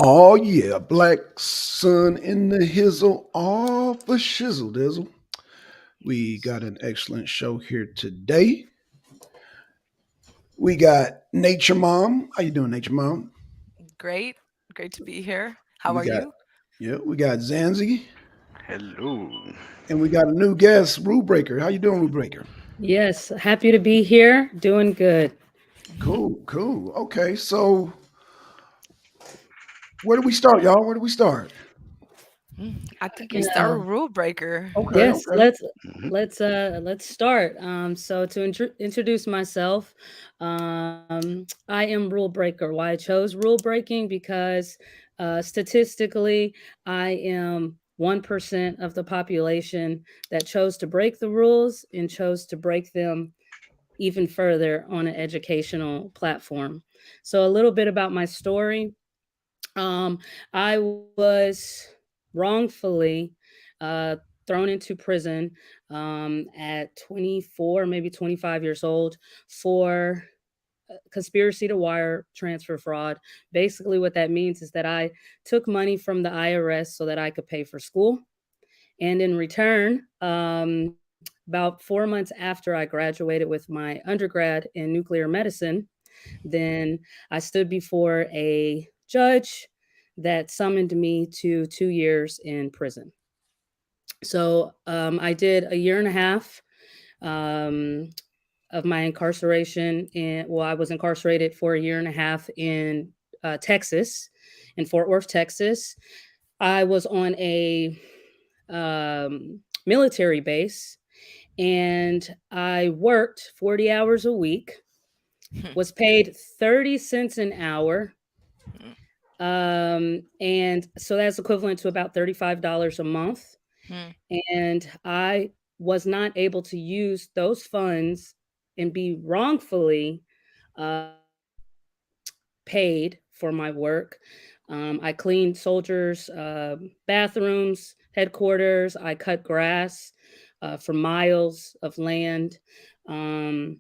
Oh yeah, black sun in the hizzle, all for shizzle dizzle. We got an excellent show here today. We got Nature Mom. How you doing, Nature Mom? Great. Great to be here. How We are got you? we got Zanzi, Hello. and we got a new guest, Rule Breaker. How you doing, Rule Breaker? Yes, happy to be here. Doing good. Cool, cool. Okay, so where do we start, y'all? Where do we start? I think we start Yeah. with rule breaker. Okay, Yes, okay. let's start. So to introduce myself, I am rule breaker. Why I chose rule breaking because statistically, I am 1% of the population that chose to break the rules and chose to break them even further on an educational platform. So a little bit about my story. Um, I was wrongfully uh, thrown into prison at 24, maybe 25 years old for conspiracy to wire transfer fraud. Basically, what that means is that I took money from the IRS so that I could pay for school. And in return, about 4 months after I graduated with my undergrad in nuclear medicine, then I stood before a judge that summoned me to 2 years in prison. So I did a year and a half um, of my incarceration. I was incarcerated for a year and a half in Texas, in Fort Worth, Texas. I was on a military base and I worked 40 hours a week, was paid 30 cents an hour. And so that's equivalent to about $35 a month. And I was not able to use those funds and be wrongfully paid for my work. I cleaned soldiers' bathrooms, headquarters. I cut grass for miles of land. Um,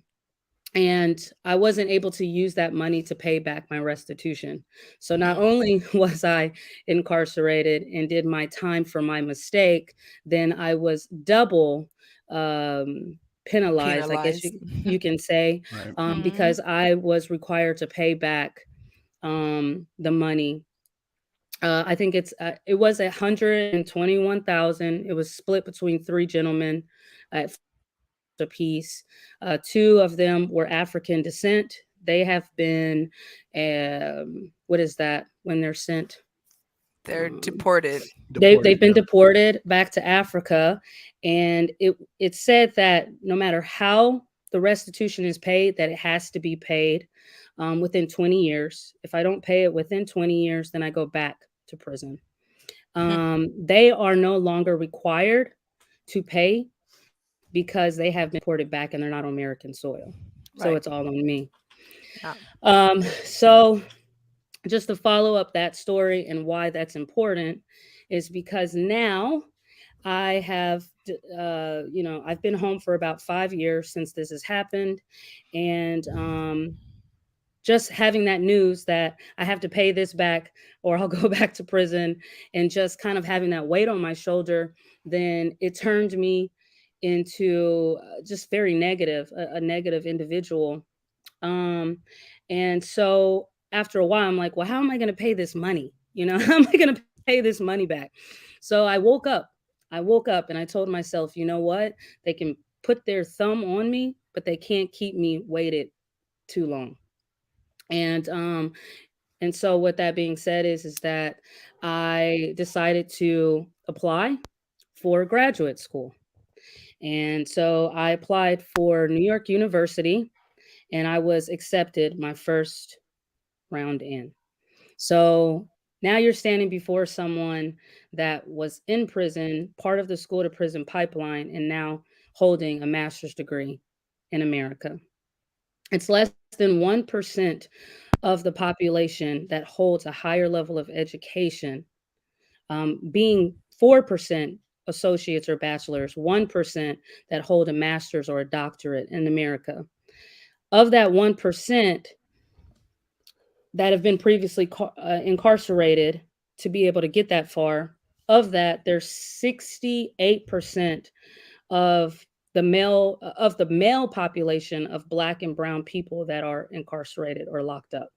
and I wasn't able to use that money to pay back my restitution. So not only was I incarcerated and did my time for my mistake, then I was double penalized, I guess Penalized. you can say, Right. Mhm. because I was required to pay back the money. I think it was 121,000. It was split between three gentlemen at $5 apiece. Two of them were African descent. They have been, what is that when they're sent? They're Um, deported. Deported, they've been yeah. deported back to Africa, and it said that no matter how the restitution is paid, that it has to be paid within 20 years. If I don't pay it within 20 years, then I go back to prison. They are no longer required to pay because they have been deported back and they're not on American soil. So Right. it's all on me. Yeah. So just to follow up that story and why that's important is because now I have, I've been home for about 5 years since this has happened. And just having that news that I have to pay this back or I'll go back to prison and just kind of having that weight on my shoulder, then it turned me into just very negative, a negative individual. Um, and so after a while, I'm like, well, how am I going to pay this money? How am I going to pay this money back? So I woke up. I woke up and I told myself, you know what? They can put their thumb on me, but they can't keep me weighted too long. And so what that being said is that I decided to apply for graduate school. And so I applied for New York University and I was accepted my first round in. So now you're standing before someone that was in prison, part of the school to prison pipeline, and now holding a master's degree in America. It's less than 1% of the population that holds a higher level of education, being 4% associates or bachelors, 1% that hold a master's or a doctorate in America. Of that 1%, that have been previously incarcerated to be able to get that far. Of that, there's 68% of the male population of black and brown people that are incarcerated or locked up.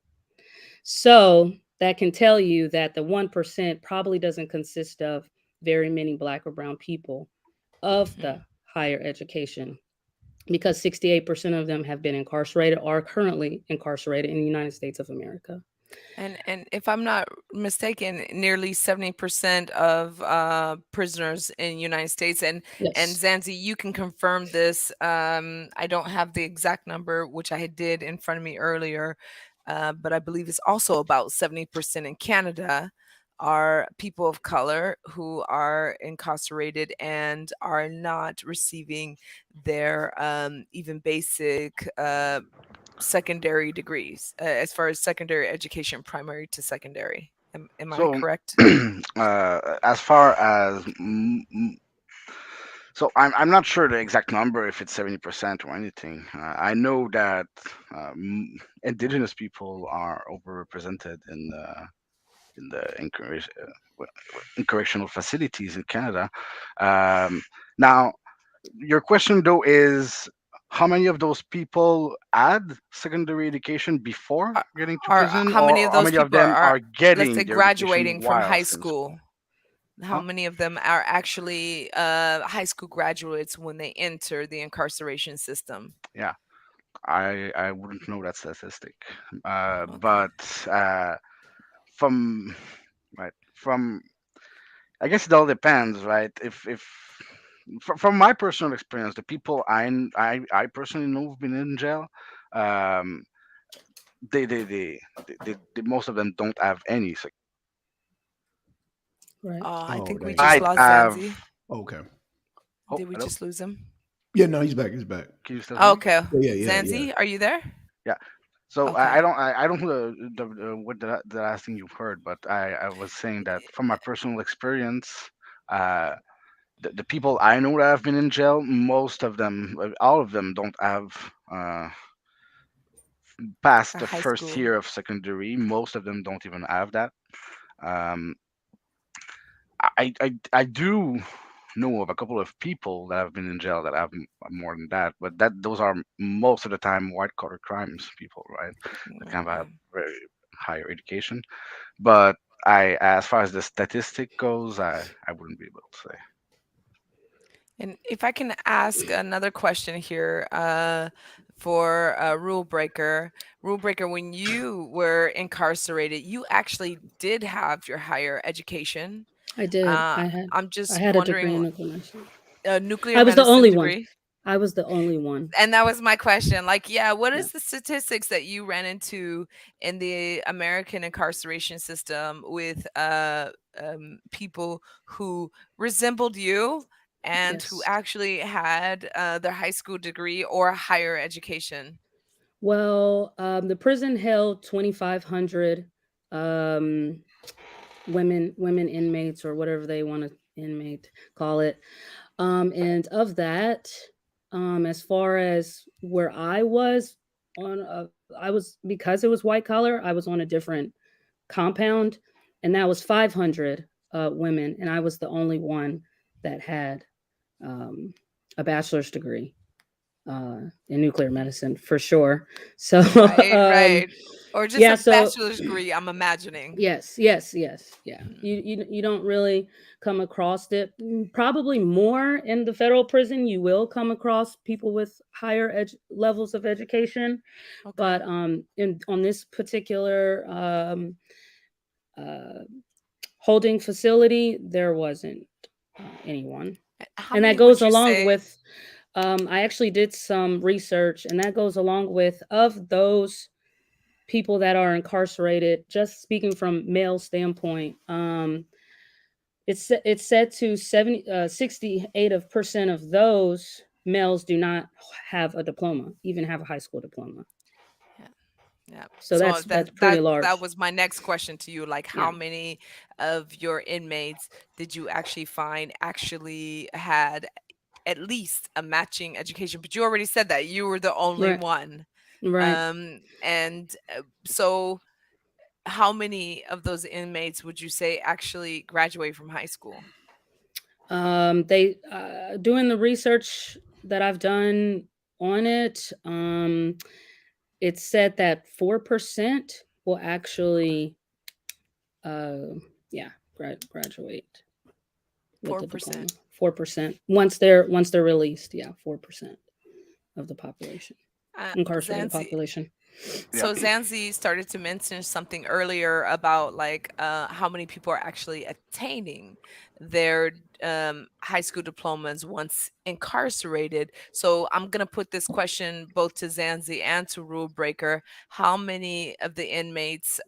So that can tell you that the 1% probably doesn't consist of very many black or brown people of the Mhm. higher education, because 68% of them have been incarcerated or are currently incarcerated in the United States of America. And if I'm not mistaken, nearly 70% of prisoners in United States, and Yes. Zanzi, you can confirm this. I don't have the exact number, which I did in front of me earlier, but I believe it's also about 70% in Canada are people of color who are incarcerated and are not receiving their even basic secondary degrees, as far as secondary education, primary to secondary. Am I So, correct? as far as so, I'm not sure the exact number if it's 70% or anything. I know that indigenous people are overrepresented in correctional facilities in Canada. Um, Now, your question though is how many of those people had secondary education before Are, getting to are prison, how many or of how those many of people them are, are let's say, getting their education graduating from high whilst in school? school? How Huh? many of them are actually high school graduates when they enter the incarceration system? Yeah, I wouldn't know that statistic, Okay. but from from I guess it all depends, right? If from my personal experience, the people I personally know who've been in jail, um, most of them don't have any. So Right. I Oh, think we dang. just might lost have. Zanzi. Okay. Oh, Did we hello. just lose him? Yeah, no, he's back. He's back. Can you still hear me? Okay. Yeah, yeah, yeah, yeah. Zanzi, are you there? Yeah. So Okay. I don't know what the last thing you've heard, but I was saying that from my personal experience, uh, the people I know that have been in jail, most of them, all of them, don't have A passed the high first school. year of secondary. Most of them don't even have that. Um, I do know of a couple of people that have been in jail that have more than that, but those are most of the time white collar crimes people, right? That kind of have Okay. very higher education. But as far as the statistic goes, I wouldn't be able to say. And if I can ask another question here, for Rule Breaker. Rule Breaker, when you were incarcerated, you actually did have your higher education. I did. Uh, I'm I just had a degree wondering, in nuclear medicine. nuclear I was the medicine only one. degree. I was the only one. And that was my question. Like, yeah, what Yeah. is the statistics that you ran into in the American incarceration system with people who resembled you and who Yes. actually had their high school degree or higher education? Well, the prison held 2,500 um, women inmates, or whatever they want to inmate call it. And of that, as far as where I was I was, because it was white collar, I was on a different compound, and that was 500 women, and I was the only one that had um, a bachelor's degree in nuclear medicine for sure. So, Right, right. Or just a yeah, so bachelor's degree, I'm imagining. yes, yeah. Mhm. You don't really come across it. Probably more in the federal prison, you will come across people with higher levels of education, Okay. but in on this particular uh, holding facility, there wasn't anyone, How and that many goes would you along say? with. I actually did some research, and that goes along with, of those people that are incarcerated. Just speaking from male standpoint, it's said to 68% of those males do not have a diploma, even have a high school diploma. Yeah. Yeah. So So that's that pretty that large. was my next question to you. Like, how Yeah, many of your inmates did you actually find actually had at least a matching education? But you already said that you were the only right, one. right. And so how many of those inmates would you say actually graduate from high school? They doing the research that I've done on it. It said that 4% will actually, uh, yeah, graduate with the diploma. 4%. 4% once they're released. Yeah, 4% of the population, incarcerated Zanzi, population. Yeah. so Zanzi started to mention something earlier about like how many people are actually attaining their high school diplomas once incarcerated. So I'm gonna put this question both to Zanzi and to Rule Breaker. How many of the inmates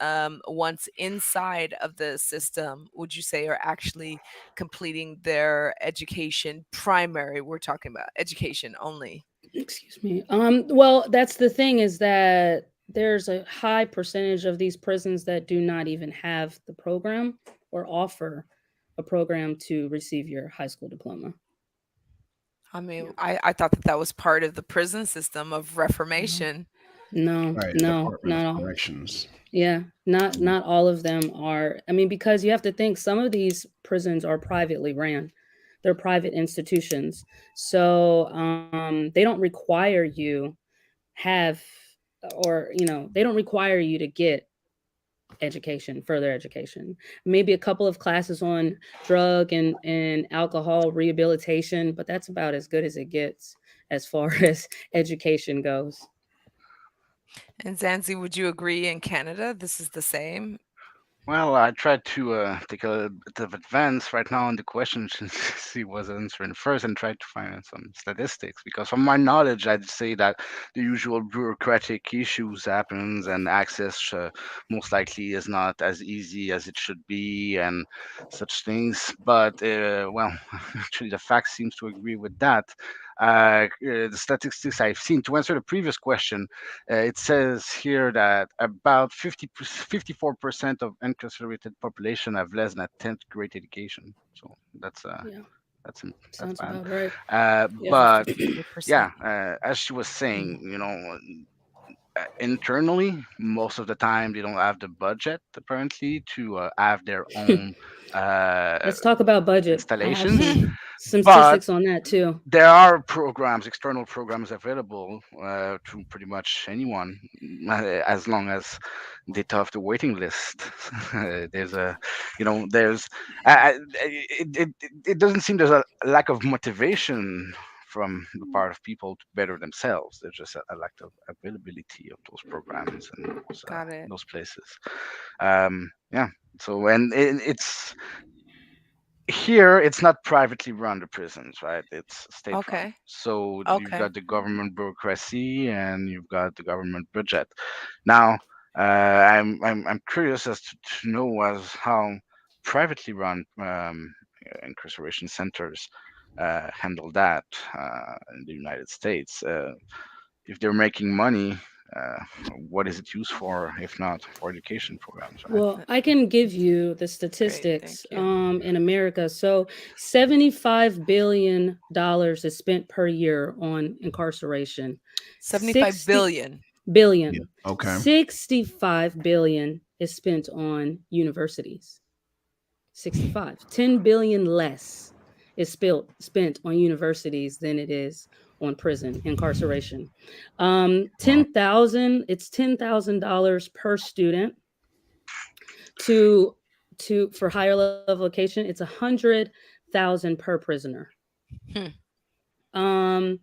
once inside of the system would you say are actually completing their education? Primary, we're talking about education only. Excuse me. Well, that's the thing, is that there's a high percentage of these prisons that do not even have the program or offer a program to receive your high school diploma. I mean, Yeah. I thought that that was part of the prison system of No, reformation. no, Right, no, Department of not all. Corrections. Yeah, not all of them are. I mean, because you have to think some of these prisons are privately ran. They're private institutions. So they don't require you have or they don't require you to get further education. Maybe a couple of classes on drug and alcohol rehabilitation, but that's about as good as it gets as far as education goes. And Zanzi, would you agree in Canada this is the same? Well, I tried to take a bit of advance right now on the questions and see what's answering first and try to find some statistics because from my knowledge, I'd say that the usual bureaucratic issues happens and access most likely is not as easy as it should be and such things. But well, actually, the facts seems to agree with that. The statistics I've seen to answer the previous question, it says here that about 54% of incarcerated population have less than a 10th grade education. So Yeah, that's that's sounds bad. about right. Yeah. So But yeah, 54%. as she was saying, internally, most of the time they don't have the budget apparently to have their own uh, Let's talk about budget. I have installations. some But statistics on that too. there are programs, external programs available to pretty much anyone, as long as they have the waiting list. There's a, there's, it doesn't seem there's a lack of motivation from the part of people to better themselves. There's just a lack of availability of those programs and Got it. those places. Yeah. So it's here it's not privately run, the prisons, right? It's state run, Okay. so you've Okay. got the government bureaucracy and you've got the government budget. Now I'm curious as to know as how privately run incarceration centers handle that in the United States. If they're making money, uh, what is it used for if not for education programs, right? Well, Th- I can give you the That's great. statistics Thank you. in America. So $75 billion is spent per year on incarceration. 75 60 billion. Yeah. billion. Okay. 65 billion is spent on universities. 65. 10 billion less is spent on universities than it is on prison incarceration. Wow. 10,000, it's $10,000 per student to for higher level education. It's 100,000 per prisoner. Hmm. Um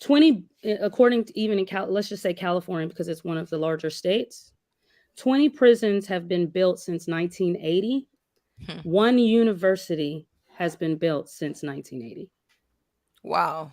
20, according to even in let's just say California, because it's one of the larger states. 20 prisons have been built since 1980. Hmm. One university has been built since 1980. Wow.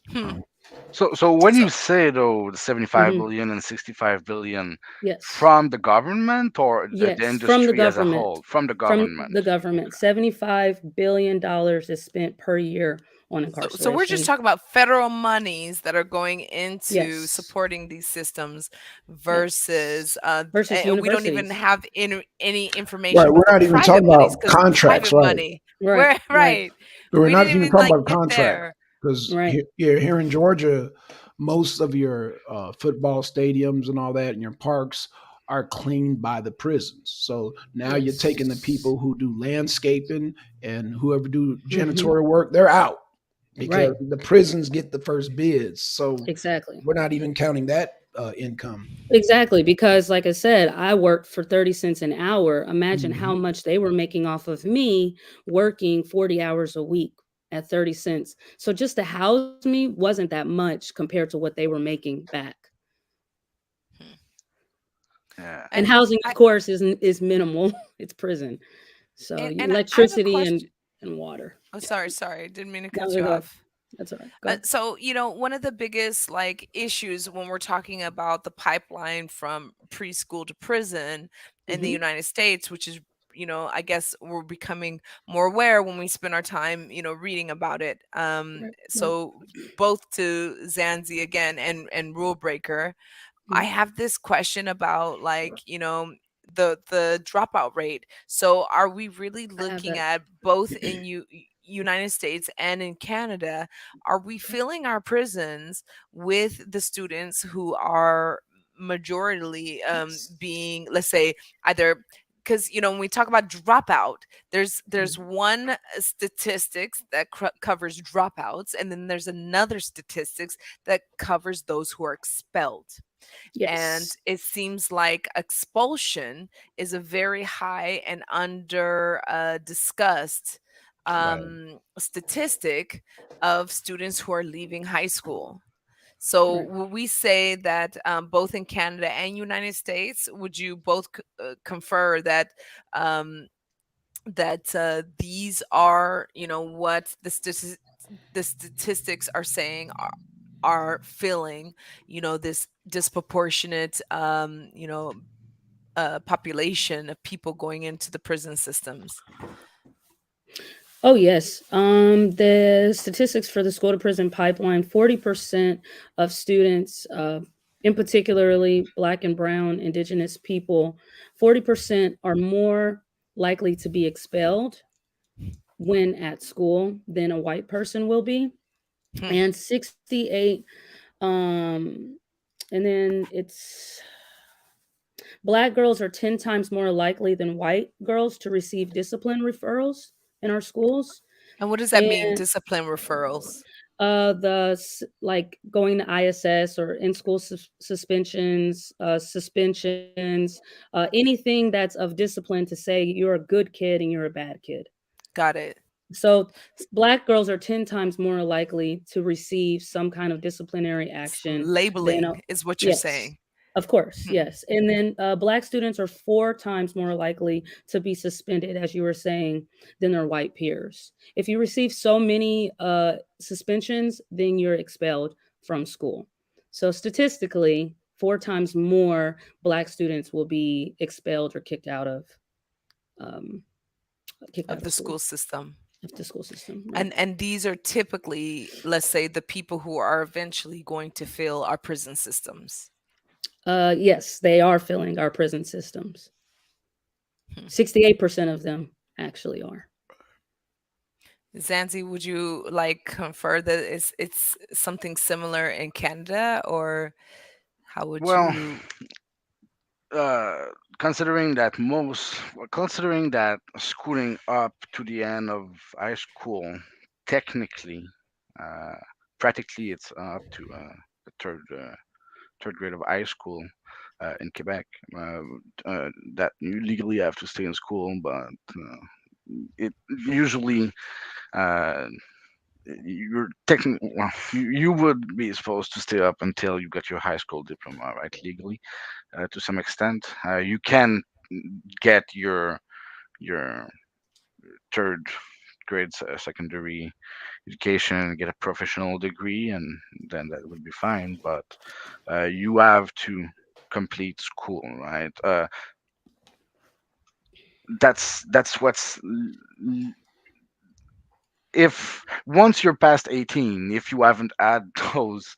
Hmm. Wow. So when So you say though the 75 Hmm. billion and 65 billion Yes. from the government or the Yes, from the industry as a government. whole? From the From government. the government. $75 billion is spent per year on so we're just incarceration. talking about federal monies that are going into Yes. supporting these systems Yes. versus Versus and we don't even universities. have any information Right. about We're the not even private talking monies about because contracts, private right? money. Right, We're right, right. We're We not didn't even even talking like about get contract there. because right. here in Georgia, most of your football stadiums and all that and your parks are cleaned by the prisons. So now you're taking the Yes. people who do landscaping and whoever do Hmm. janitorial work, they're out because Right. the prisons get the first bids. So Exactly. we're not even counting that income. Exactly, because like I said, I worked for 30 cents an hour. Imagine how Hmm. much they were making off of me working 40 hours a week at 30 cents. So just to house me wasn't that much compared to what they were making back. Hmm. Yeah. And And housing, of I course, is minimal. It's prison. So I have a electricity question. and water. Oh, Yeah. sorry, didn't mean to No, cut you go ahead. off. That's all right. Go ahead. So, one of the biggest like issues when we're talking about the pipeline from preschool to prison in the Hmm. United States, which is, I guess we're becoming more aware when we spend our time, reading about it. Right. Right. So both to Zanzi again and Rule Breaker, I Mhm. have this question about like, the dropout rate. So are we really I have looking that. at both in United States and in Canada? Are we filling our prisons with the students who are majorly Yes. being, let's say, either because when we talk about dropout, there's Mhm. one statistics that covers dropouts, and then there's another statistics that covers those who are expelled. And Yes. it seems like expulsion is a very high and under discussed Right. statistic of students who are leaving high school. So Right. would we say that both in Canada and United States, would you both confer that um, these are, what the statistics are saying are filling, this disproportionate, population of people going into the prison systems? Oh, yes. The statistics for the school to prison pipeline, 40% of students, in particularly Black and Brown, Indigenous people, 40% are more likely to be expelled when at school than a white person will be. Hmm. And 68, um, and then it's Black girls are 10 times more likely than white girls to receive discipline referrals in our schools. And what does that mean, And discipline referrals? like going to ISS or in school suspensions, suspensions, anything that's of discipline to say you're a good kid and you're a bad kid. Got it. So Black girls are 10 times more likely to receive some kind of disciplinary action than Labeling is what you're yes. saying. Of course, Hmm. yes. And then Black students are 4 times more likely to be suspended, as you were saying, than their white peers. If you receive so many suspensions, then you're expelled from school. So statistically, 4 times more Black students will be expelled or um, kicked Of out of the school, school system. of the school system. Right. And these are typically, let's say, the people who are eventually going to fill our prison systems. Yes, they are filling our prison systems. Hmm. 68% of them actually are. Zanzi, would you like confer that it's something similar in Canada, or how would Well, you? uh, considering that schooling up to the end of high school, technically, uh, practically, it's up to the third grade of high school in Quebec. Uh, that you legally have to stay in school, but it usually uh, you're technically well, you would be supposed to stay up until you get your high school diploma, right? Legally, to some extent, you can get your third grade secondary education, get a professional degree, and then that would be fine. But you have to complete school, right? That's what's if once you're past 18, if you haven't had those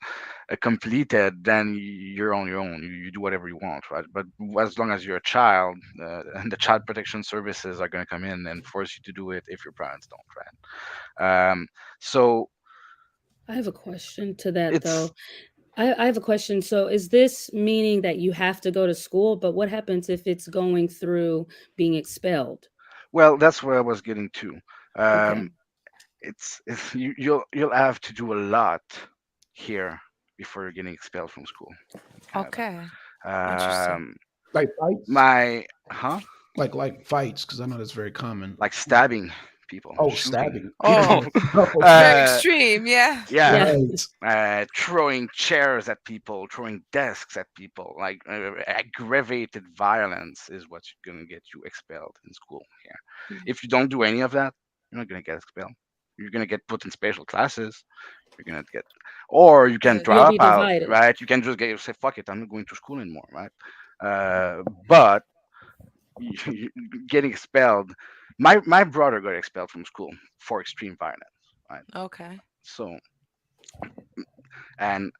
completed, then you're on your own. You do whatever you want, right? But as long as you're a child, and the child protection services are going to come in and force you to do it if your parents don't, right? So I have a question to that it's though. I have a question. So, is this meaning that you have to go to school? But what happens if it's going through being expelled? Well, that's where I was getting to. Okay. Um, it's you'll have to do a lot here before you're getting expelled from school in Canada. Okay. Interesting. Um, Like fights, my huh? like fights, because I know that's very common. Like stabbing people, Oh, shooting stabbing. people, Oh, Okay. very uh, extreme. Yeah. yeah, Yeah. Right. throwing chairs at people, throwing desks at people, like aggravated violence is what's gonna get you expelled in school here. If you don't do any of that, you're not gonna get expelled. You're gonna get put in special classes. You're gonna get, or you can Good. You'll drop be out, divided. right? You can just get say fuck it, I'm not going to school anymore, right? But getting expelled. My brother got expelled from school for extreme violence, right? Okay. So, and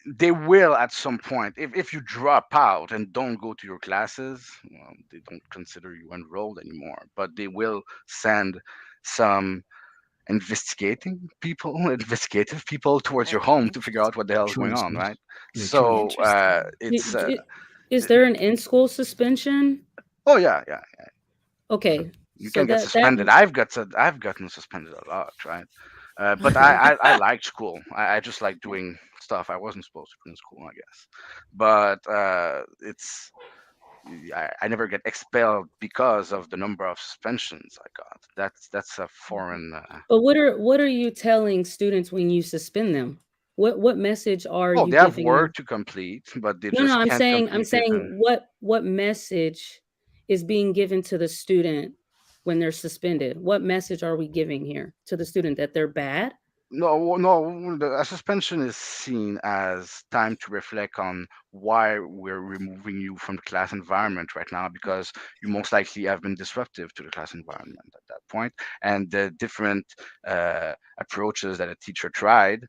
they will at some point, if you drop out and don't go to your classes, well, they don't consider you enrolled anymore, but they will send some investigative people towards your home to figure out Interesting. what the hell is going on, Transfers. right? Yeah, So transfers. Interesting. it's Is there an in-school suspension? oh yeah, yeah, Okay. you So can get that suspended. I've gotten suspended a lot, right? But okay. I like school. I just like doing stuff I wasn't supposed to do in school, I guess. But it's I never get expelled because of the number of suspensions I got. That's a foreign. But what are you telling students when you suspend them? What message are Oh, you they have giving work them? to complete, but they No, no, just can't I'm complete it. saying And what message is being given to the student when they're suspended? What message are we giving here to the student that they're bad? no, no, a suspension is seen as time to reflect on why we're removing you from the class environment right now, because you most likely have been disruptive to the class environment at that point, and the different approaches that a teacher tried,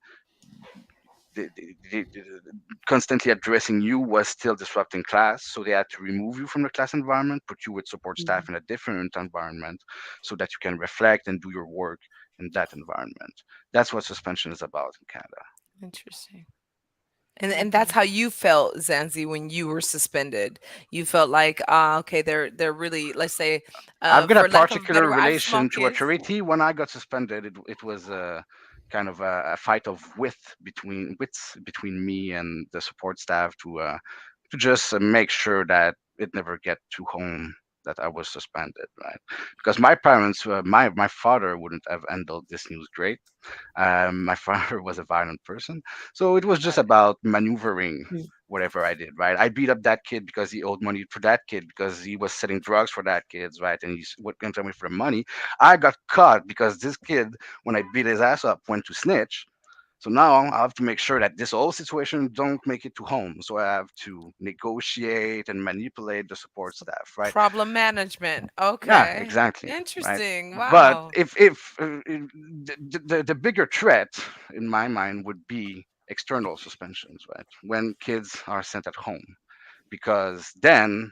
constantly addressing you was still disrupting class. So they had to remove you from the class environment, put you with support staff Mhm. in a different environment so that you can reflect and do your work in that environment. That's what suspension is about in Canada. Interesting. And that's Okay. how you felt, Zanzi, when you were suspended. You felt like, okay, they're really, let's say, I've got a for lack of a better particular word, I have small relation to kids. authority. When I got suspended, it was a kind of a fight of wits between me and the support staff to just make sure that it never get to home that I was suspended, right? Because my parents, my father wouldn't have handled this news great. My father was a violent person, so it was just about maneuvering Mm. whatever I did, right? I beat up that kid because he owed money for that kid because he was selling drugs for that kid's, right? And he's what going to tell me for the money. I got caught because this kid, when I beat his ass up, went to snitch. So now I have to make sure that this whole situation don't make it to home. So I have to negotiate and manipulate the support staff, right? Problem management. Yeah, Okay. exactly, right. Interesting. But Wow. if the bigger threat in my mind would be external suspensions, right? When kids are sent at home, because then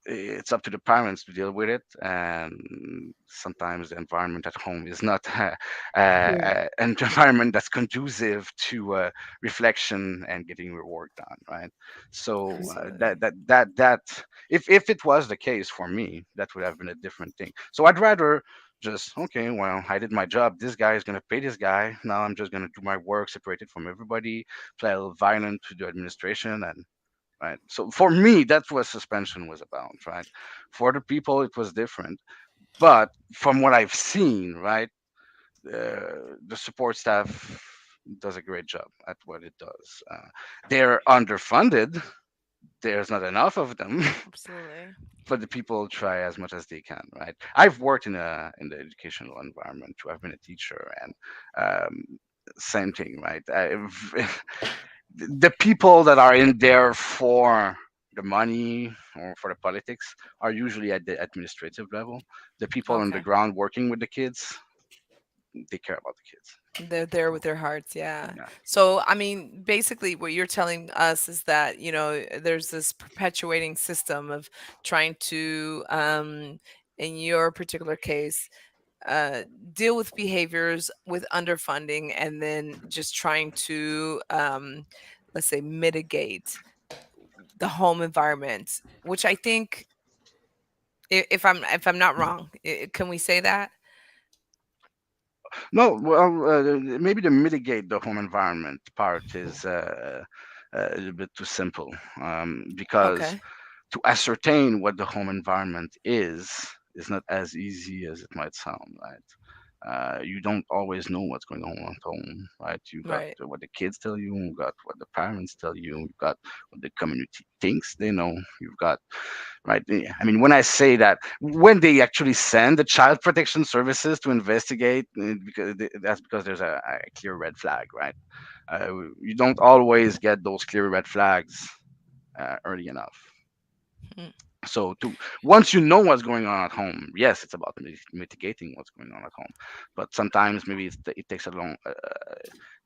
it's up to the parents to deal with it, and sometimes the environment at home is not Yeah. an environment that's conducive to reflection and getting your work done, right? So Absolutely. that if it was the case for me, that would have been a different thing. So I'd rather just, okay, well, I did my job, this guy is going to pay this guy, now I'm just going to do my work separated from everybody, play a little violent to the administration, and right. So for me, that's what suspension was about, right? For the people, it was different. But from what I've seen, right, the support staff does a great job at what it does. They're underfunded. There's not enough of them, Absolutely. but the people try as much as they can, right? I've worked in the educational environment too. I've been a teacher, and same thing, right? The people that are in there for the money or for the politics are usually at the administrative level. The people on the Okay. ground working with the kids, they care about the kids. They're there with their hearts, yeah. Yeah. So, I mean, basically, what you're telling us is that, there's this perpetuating system of trying to, in your particular case, uh, deal with behaviors with underfunding, and then just trying to, let's say, mitigate the home environment, which I think, if I'm not wrong, can we say that? No, well, maybe to mitigate the home environment part is a little bit too simple, because Okay. to ascertain what the home environment is not as easy as it might sound, right? You don't always know what's going on at home, right? You got Right. what the kids tell you, you got what the parents tell you, you got what the community thinks they know, you've got, right? I mean, when I say that, when they actually send the child protection services to investigate, because that's because there's a clear red flag, right? Uh, you don't always get those clear red flags early enough. Mm. So to once you know what's going on at home, yes, it's about mitigating what's going on at home. But sometimes maybe it takes a long,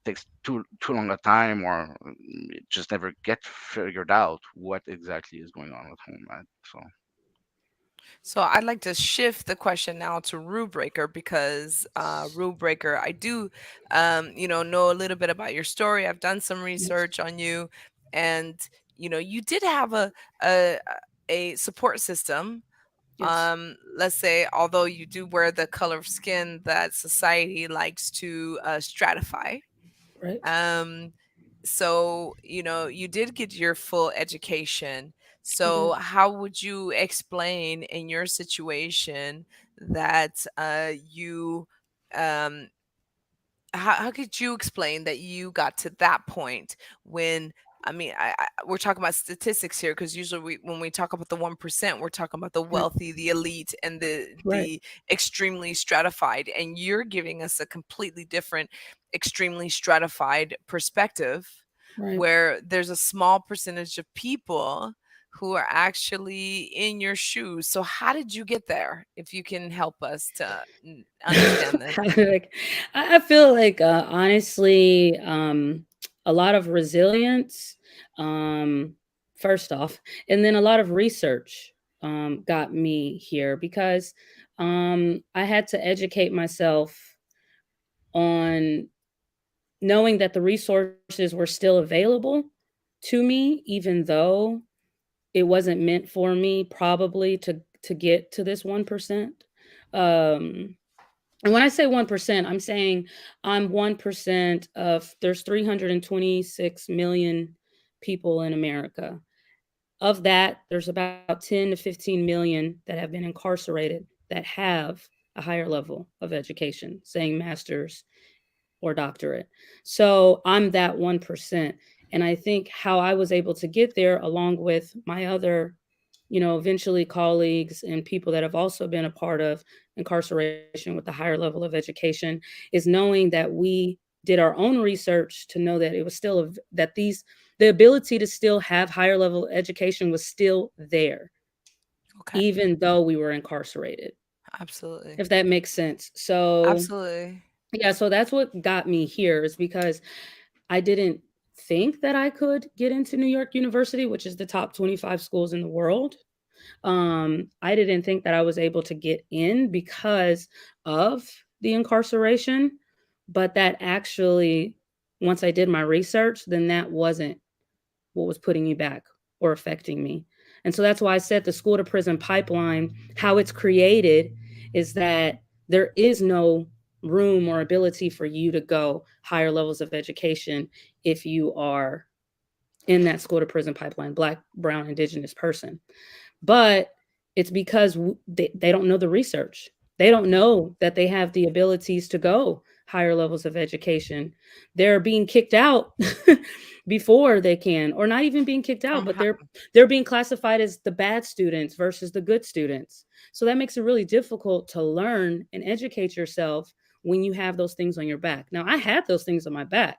takes too long a time, or it just never get figured out what exactly is going on at home, right? So So I'd like to shift the question now to rule breaker, because rule breaker, I do, know a little bit about your story. I've done some Yes. research on you, and you did have a a support system. Yes. Let's say, although you do wear the color of skin that society likes to stratify. Right. Um, so, you did get your full education. I So, did. how would you explain in your situation that um, how could you explain that you got to that point when, I mean, we're talking about statistics here, because usually when we talk about the 1%, we're talking about the Right. wealthy, the elite, and the Right. the extremely stratified, and you're giving us a completely different, extremely stratified perspective, Right. where there's a small percentage of people who are actually in your shoes. So how did you get there, if you can help us to understand this? Like, I feel like, honestly, a lot of resilience, um, first off, and then a lot of research got me here because I had to educate myself on knowing that the resources were still available to me, even though it wasn't meant for me probably to get to this 1%. Um, and when I say 1%, I'm saying I'm 1% of there's 326 million people in America. Of that, there's about 10 to 15 million that have been incarcerated that have a higher level of education, saying masters or doctorate. So I'm that 1%. And I think how I was able to get there, along with my other, eventually colleagues and people that have also been a part of incarceration with a higher level of education, is knowing that we did our own research to know that it was still, that the ability to still have higher level education was still there, Okay. even though we were incarcerated, Absolutely. if that makes sense. So, Absolutely. yeah, so that's what got me here, is because I didn't think that I could get into New York University, which is the top 25 schools in the world. I didn't think that I was able to get in because of the incarceration, but that actually, once I did my research, then that wasn't what was putting me back or affecting me. And so that's why I said the school to prison pipeline, how it's created is that there is no room or ability for you to go higher levels of education if you are in that school to prison pipeline, Black, Brown, Indigenous person. But it's because they don't know the research. They don't know that they have the abilities to go higher levels of education. They're being kicked out before they can, or not even being kicked out, From but ho- they're being classified as the bad students versus the good students. So that makes it really difficult to learn and educate yourself when you have those things on your back. Now, I had those things on my back.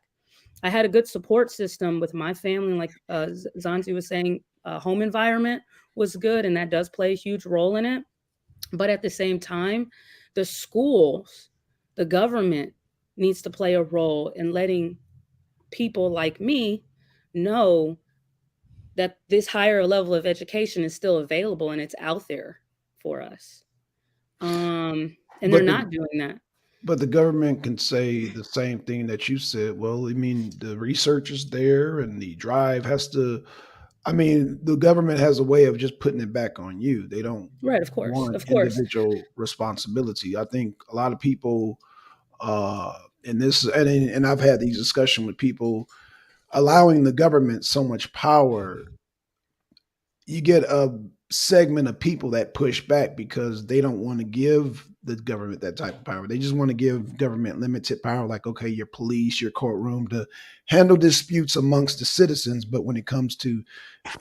I had a good support system with my family, like Zanzi was saying, home environment was good, and that does play a huge role in it. But at the same time, the schools, the government needs to play a role in letting people like me know that this higher level of education is still available and it's out there for us. And they're But not the doing that. but the government can say the same thing that you said. Well, I mean, the research is there and the drive has to. I mean, the government has a way of just putting it back on you. They don't Right, of course, want of course. individual responsibility. I think a lot of people, and this, and I've had these discussions with people, allowing the government so much power, you get a segment of people that push back because they don't want to give the government that type of power. They just want to give government limited power, like, okay, your police, your courtroom to handle disputes amongst the citizens. But when it comes to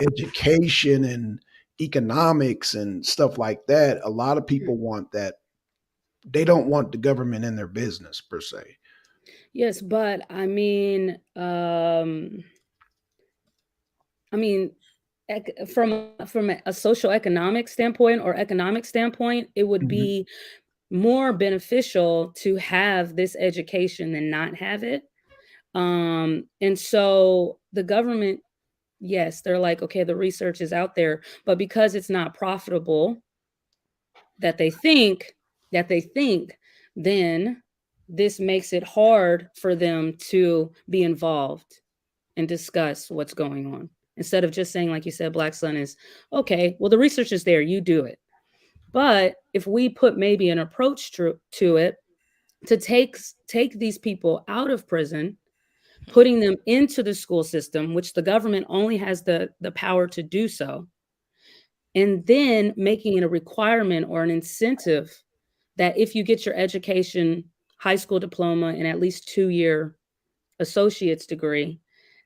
education and economics and stuff like that, a lot of people want that. They don't want the government in their business per se. Yes, but I mean, from a social economic standpoint or economic standpoint, it would Mhm. be more beneficial to have this education than not have it. And so the government, yes, they're like, okay, the research is out there, but because it's not profitable, that they think that they think, then this makes it hard for them to be involved and discuss what's going on. Instead of just saying, like you said, Black Sun is okay, well, the research is there, you do it. But if we put maybe an approach to it to take these people out of prison, putting them into the school system, which the government only has the power to do so, and then making it a requirement or an incentive that if you get your education, high school diploma, and at least 2-year associate's degree,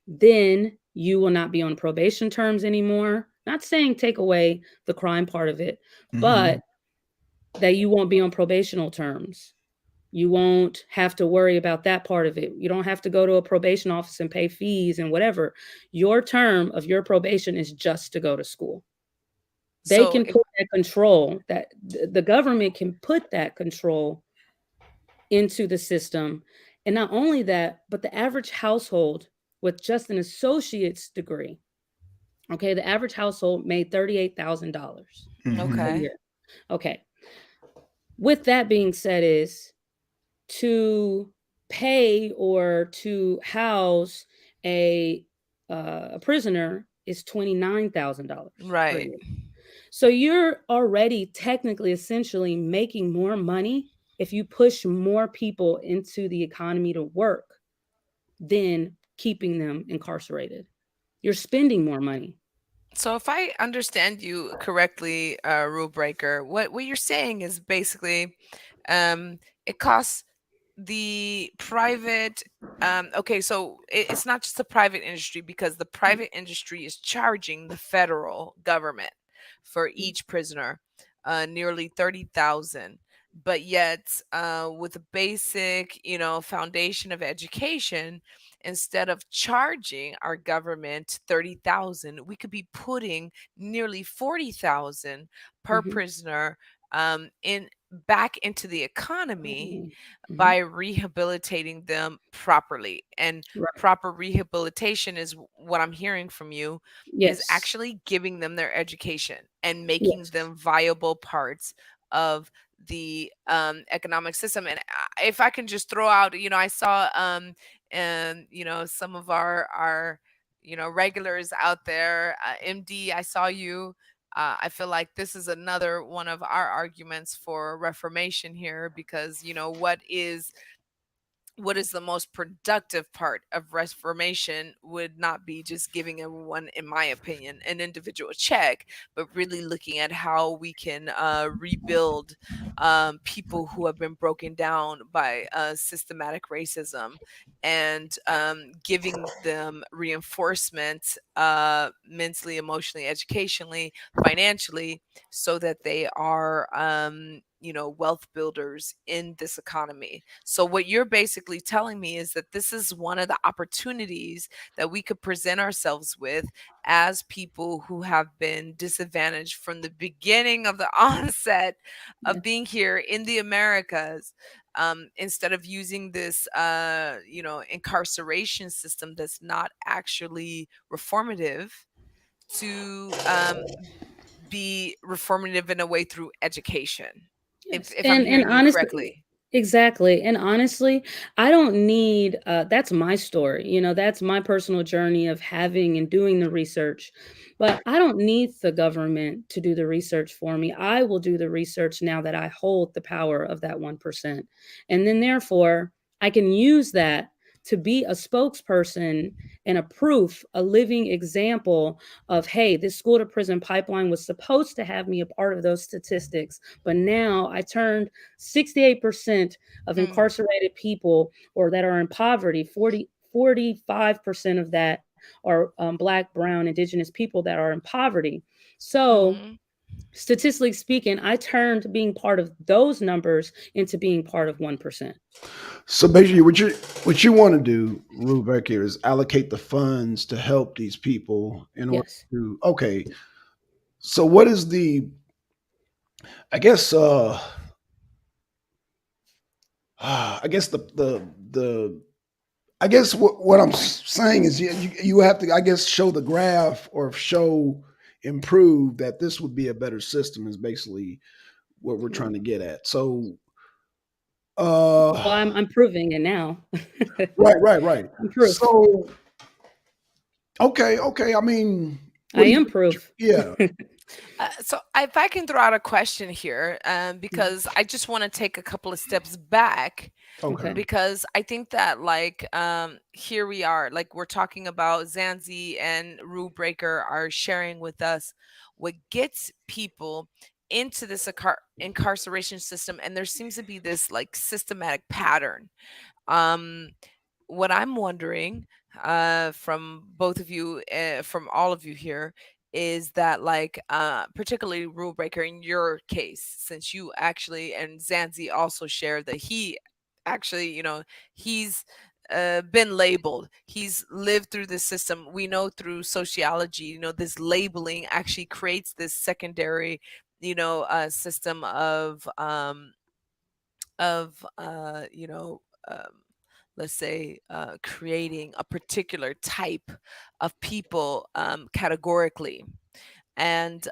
then you will not be on probation terms anymore. Not saying take away the crime part of it, Mhm. but that you won't be on probational terms. You won't have to worry about that part of it. You don't have to go to a probation office and pay fees and whatever. Your term of your probation is just to go to school. They So can put that control, that the government can put that control into the system. And not only that, but the average household with just an associate's degree, okay, the average household made $38,000 a Mhm. okay. year. Okay. With that being said, is to pay or to house a a prisoner is $29,000 per Right. year. So you're already technically, essentially making more money if you push more people into the economy to work than keeping them incarcerated. You're spending more money. So if I understand you correctly, rule breaker, what you're saying is basically, it costs the private. Okay, so it's not just the private industry, because the private industry is charging the federal government for each prisoner nearly 30,000. But yet, with a basic, foundation of education, instead of charging our government 30,000, we could be putting nearly 40,000 per Mhm. prisoner in back into the economy Mhm. Mhm. by rehabilitating them properly. And Right. proper rehabilitation is what I'm hearing from you, is Yes. actually giving them their education and making Yes. them viable parts of the economic system. And if I can just throw out, I saw and some of our regulars out there, MD, I saw you. I feel like this is another one of our arguments for reformation here, because what is the most productive part of reformation would not be just giving everyone, in my opinion, an individual check, but really looking at how we can rebuild people who have been broken down by systematic racism, and giving them reinforcement, mentally, emotionally, educationally, financially, so that they are wealth builders in this economy. So what you're basically telling me is that this is one of the opportunities that we could present ourselves with as people who have been disadvantaged from the beginning of the onset of Yes. being here in the Americas. Instead of using this, incarceration system that's not actually reformative, to be reformative in a way through education. if Yes, I'm and hearing you honestly, correctly. exactly, and honestly, I don't need, that's my story, that's my personal journey of having and doing the research, but I don't need the government to do the research for me. I will do the research now that I hold the power of that 1%, and then therefore, I can use that to be a spokesperson and a proof, a living example of, "Hey, this school to prison pipeline was supposed to have me a part of those statistics, but now I turned 68% of Mm, incarcerated people or that are in poverty, 45% of that are Black, Brown, Indigenous people that are in poverty. So, mhm, statistically speaking, I turned being part of those numbers into being part of 1%. So basically, what you want to do, Rebecca, is allocate the funds to help these people in order Yes. to. Okay, so what is the? I guess. I guess the. I guess what I'm saying is you have to, I guess, show the graph or show improve that this would be a better system is basically what we're trying to get at. So Well, uh I'm proving it now. right. I'm proof. So okay. I mean, what I do you am proof. yeah, So if I can throw out a question here, Mhm. because I just want to take a couple of steps back, okay. Okay. because I think that like here we are, like we're talking about Zanzi and Rule Breaker are sharing with us what gets people into this incarceration system, and there seems to be this like systematic pattern. Um, what I'm wondering, from both of you, from all of you here, is that like, particularly Rule Breaker in your case, since you actually and Zanzi also share that he actually, he's been labeled. He's lived through the system. We know through sociology, this labeling actually creates this secondary, system of um, let's say creating a particular type of people, categorically. And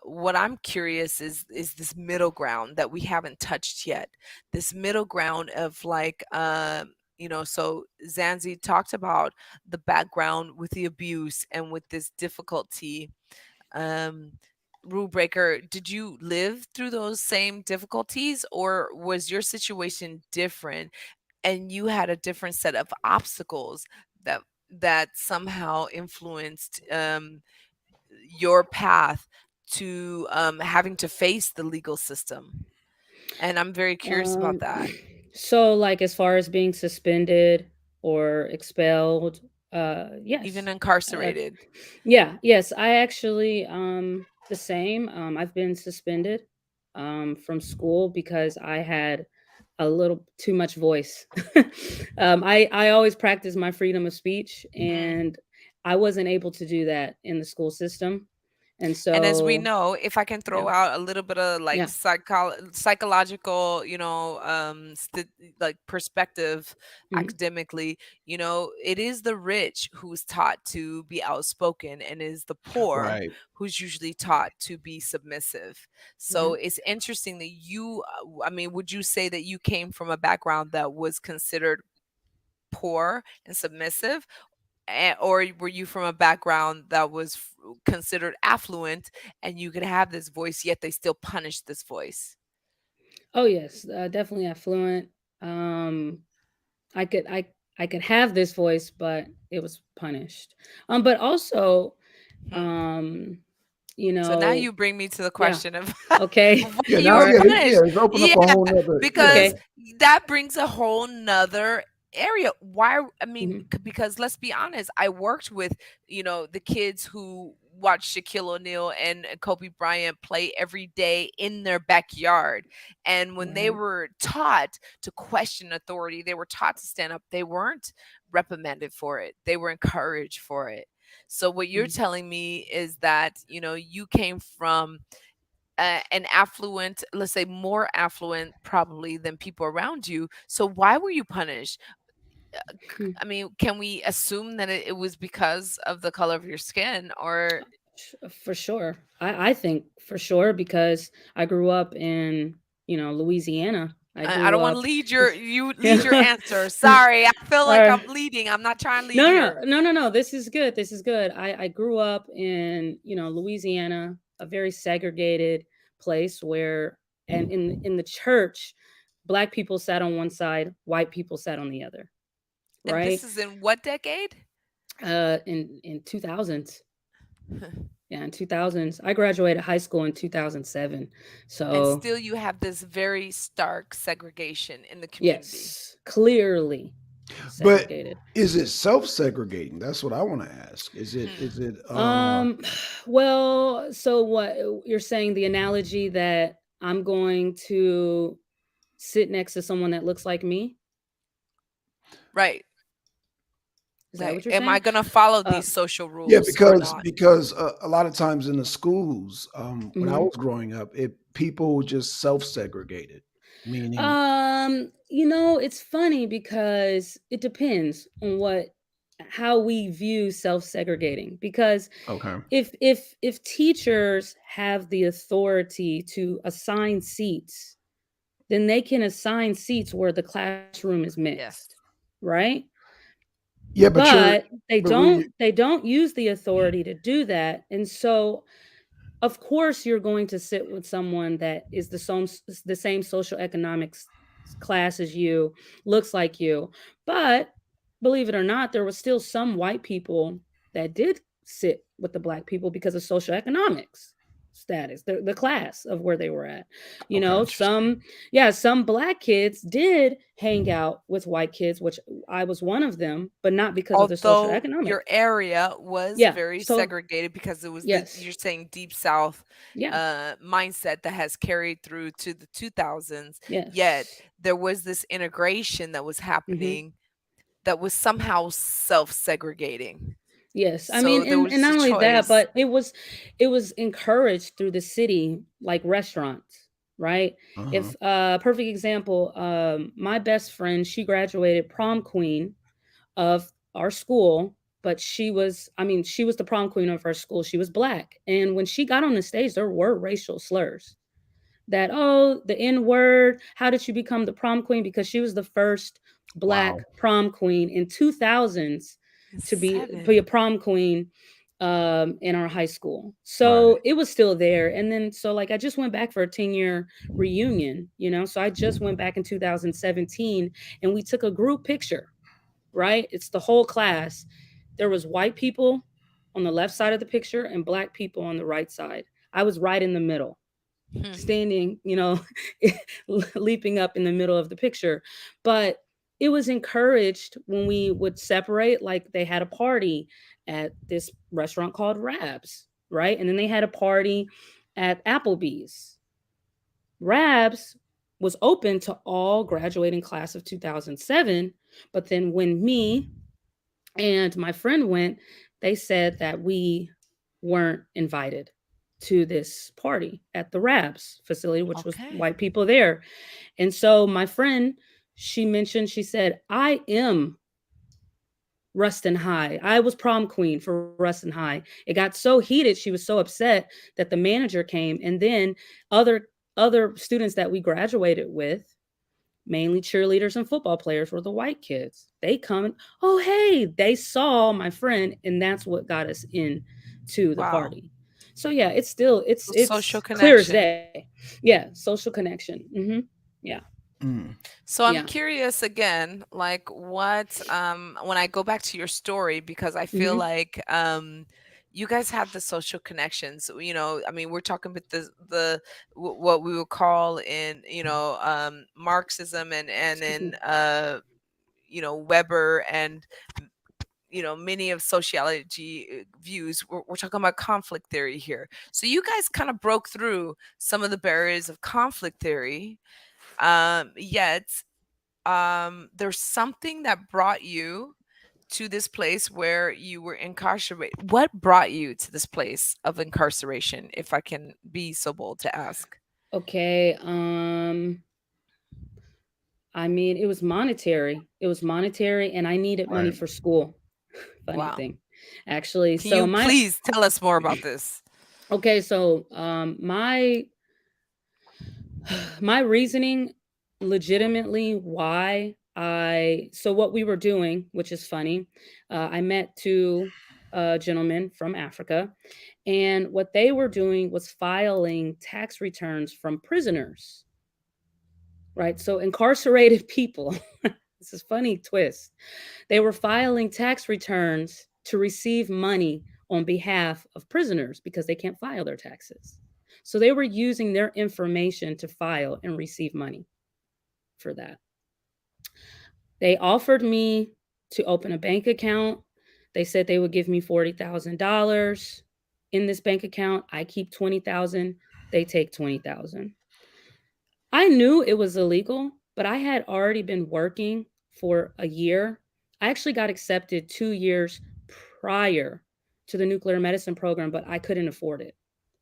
what I'm curious is this middle ground that we haven't touched yet, this middle ground of like, so Zanzi talked about the background with the abuse and with this difficulty. um Rule Breaker, did you live through those same difficulties, or was your situation different and you had a different set of obstacles that somehow influenced your path to having to face the legal system? And I'm very curious about Um, that. so like as far as being suspended or expelled, Even yes. Uh, incarcerated. yeah, yes, I actually the same. I've been suspended from school because I had a little too much voice. I always practice my freedom of speech, Mm. and I wasn't able to do that in the school system. And And as we so, know, if I can yeah, throw out a little bit of like yeah. psychological, like perspective Mhm. academically, it is the rich who's taught to be outspoken, and is the poor Right. who's usually taught to be submissive. So Mhm. it's interesting that you, I mean, would you say that you came from a background that was considered poor and submissive, or were you from a background that was considered affluent and you could have this voice yet they still punish this voice? Oh yes, definitely affluent. Um, I could I I could have this voice, but it was punished. But also, Hmm. um, you So now know, you bring me to the yeah. question of Okay. why Yeah, you now were yeah, punished. it's open up Yeah, a whole nother yeah. because Okay. that brings a whole nother area. Why? I mean, Mhm. because let's be honest, I worked with, the kids who watch Shaquille O'Neal and Kobe Bryant play every day in their backyard. And when they Right. were taught to question authority, they were taught to stand up. They weren't reprimanded for it. They were encouraged for it. So what you're Mhm. telling me is that, you came from an affluent, let's say more affluent probably than people around you. So why were you punished? Hmm. I mean, can we assume that it was because of the color of your skin, or For sure. I think for sure because I grew up in Louisiana. I I grew don't want to up. lead your you Yeah. lead your answer. Sorry, I feel like Or I'm leading. I'm not trying to lead no, no, here. no, no, no. This is good. This is good. I grew up in, Louisiana, a very segregated place where, and in the church, black people sat on one side, white people sat on the other, And this right? is in what decade? In 2000s. Yeah, in 2000s. I graduated high school in 2007. And So, still you have this very stark segregation in the community. yes, clearly But segregated. is it self-segregating? That's what I want to ask. Is it Hmm. is it Um, well, so what you're saying, the analogy that I'm going to sit next to someone that looks like me? Right. Is that Right. what you're Am I saying? going to follow Uh, these social yeah, rules or because not? a lot of times in the schools, when I mhm. was growing up, people just self-segregated, meaning It's funny because it depends on how we view self-segregating, because okay, if teachers have the authority to assign seats, then they can assign seats where the classroom is mixed, Yes. right? yeah, But they but when you don't use the authority to do that. And so of course you're going to sit with someone that is the same social economics class as you, looks like you. But believe it or not, there was still some white people that did sit with the black people because of social economics status, the class of where they were at. okay, Interesting. Some black kids did hang out with white kids, which I was one of them, but not because of the social Although economic. your area was Yeah. very So segregated because it was the yes. you're saying deep south Yeah. mindset that has carried through to the 2000s, yet Yes. there was this integration that was Hmm. happening that was somehow self-segregating. Yes, I mean, So there and was not a only that, choice. but it was encouraged through the city, like restaurants, right? uh-huh, If perfect example, my best friend, she graduated prom queen of our school, but she was the prom queen of our school. She was black, and when she got on the stage, there were racial slurs. That, oh, the N word, how did you become the prom queen? Because she was the first black wow, prom queen in 2000s to be a Seven. prom queen in our high school. right, So it was still there. And then so like I just went back for a 10-year reunion, so I just went back in 2017 and we took a group picture, right? It's the whole class. There was white people on the left side of the picture and black people on the right side. I was right in the middle, Hmm. standing, leaping up in the middle of the picture. But it was encouraged when we would separate, like they had a party at this restaurant called Rabs, right? And then they had a party at Applebee's. Rabs was open to all graduating class of 2007. But then when me and my friend went, they said that we weren't invited to this party at the Rabs facility, which was Okay. white people there. And so my friend, she said, I am Ruston High. I was prom queen for Ruston High. It got so heated, she was so upset that the manager came, and then other students that we graduated with, mainly cheerleaders and football players, were the white kids. They come and, oh hey, they saw my friend, and that's what got us in to the Wow. party. So yeah, it's still So it's social clear as connection. day. Yeah, social connection. Yeah, mm, So I'm yeah. curious again, like what when I go back to your story because I feel Hmm. like you guys had the social connections. I mean, we're talking about what we would call in, Marxism and Excuse in me. Weber and many of sociology views. We're talking about conflict theory here. So you guys kind of broke through some of the barriers of conflict theory. Yet there's something that brought you to this place where you were incarcerated. What brought you to this place of incarceration, if I can be so bold to ask? Okay. I mean, it was monetary. It was monetary, and I needed money right. for school. Funny Wow. thing, actually. Can So you my please tell us more about this? okay. So my My reasoning, legitimately, why so what we were doing, which is funny, I met two gentlemen from Africa, and what they were doing was filing tax returns from prisoners, right? So incarcerated people, this is funny twist. They were filing tax returns to receive money on behalf of prisoners because they can't file their taxes. So they were using their information to file and receive money for that. They offered me to open a bank account. They said they would give me $40,000 in this bank account. I keep 20,000, they take 20,000. I knew it was illegal, but I had already been working for a year. I actually got accepted 2 years prior to the nuclear medicine program, but I couldn't afford it.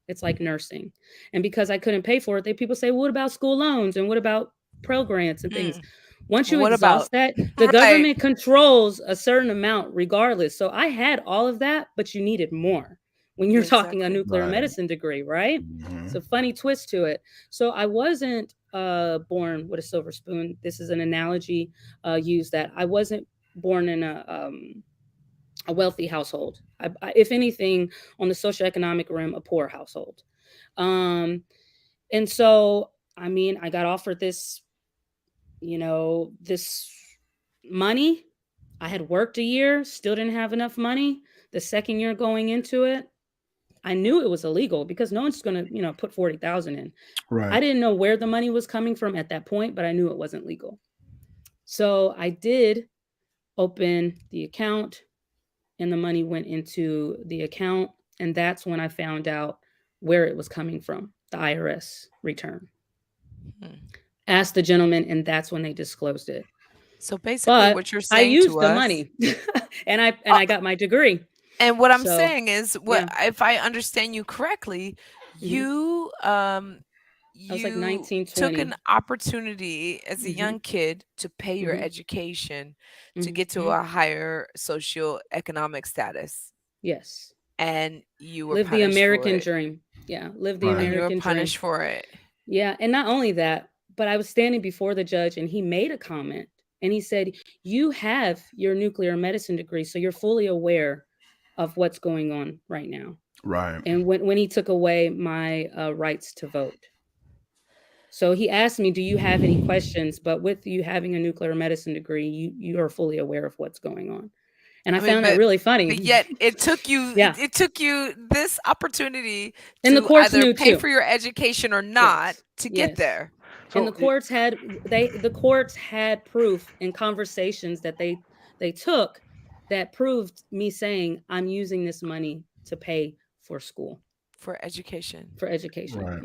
It's like nursing. And because I couldn't pay for it, people say, well, what about school loans and what about Pell Grants and things? Mm. Once you What about exhaust that, the right? government controls a certain amount regardless. So I had all of that, but you needed more when you're talking a Exactly. nuclear Right. medicine degree, right? It's Hmm. a funny twist to it. So I wasn't born with a silver spoon. This is an analogy used that I wasn't born in a wealthy household. If anything, on the socioeconomic rim, a poor household. Um, and so, I mean, I got offered this, this money. I had worked a year, still didn't have enough money. The second year going into it, I knew it was illegal because no one's going to, put 40,000 in. I Right. didn't know where the money was coming from at that point, but I knew it wasn't legal. So I did open the account and the money went into the account. And that's when I found out where it was coming from, the IRS return. Hmm. Asked the gentleman, and that's when they disclosed it. So basically, But what you're I saying used to the us, money and I got my degree. and what I'm So saying is, what yeah. if I understand you correctly, Hmm. I was like you 19, took an 20. opportunity as a Hmm. young kid to pay your Hmm. education to get to Hmm. a higher socioeconomic status, Yes. and you were Live the punished for American it. dream. Yeah. Live the Right. And you were American dream. punished for it. Yeah, and not only that, but I was standing before the judge and he made a comment and he said, "You have your nuclear medicine degree, so you're fully aware of what's going on right now." Right. And when he took away my rights to vote. So he asked me, "Do you have any questions?" But with you having a nuclear medicine degree, you are fully aware of what's going on. And I I mean, found that really but funny. yet it took you Yeah. it took you this opportunity And the to courts either knew pay too. for your education or not Yes. to get Yes. there. And So the courts had proof in conversations that they took that proved me saying I'm using this money to pay for school, For education. for education. Right.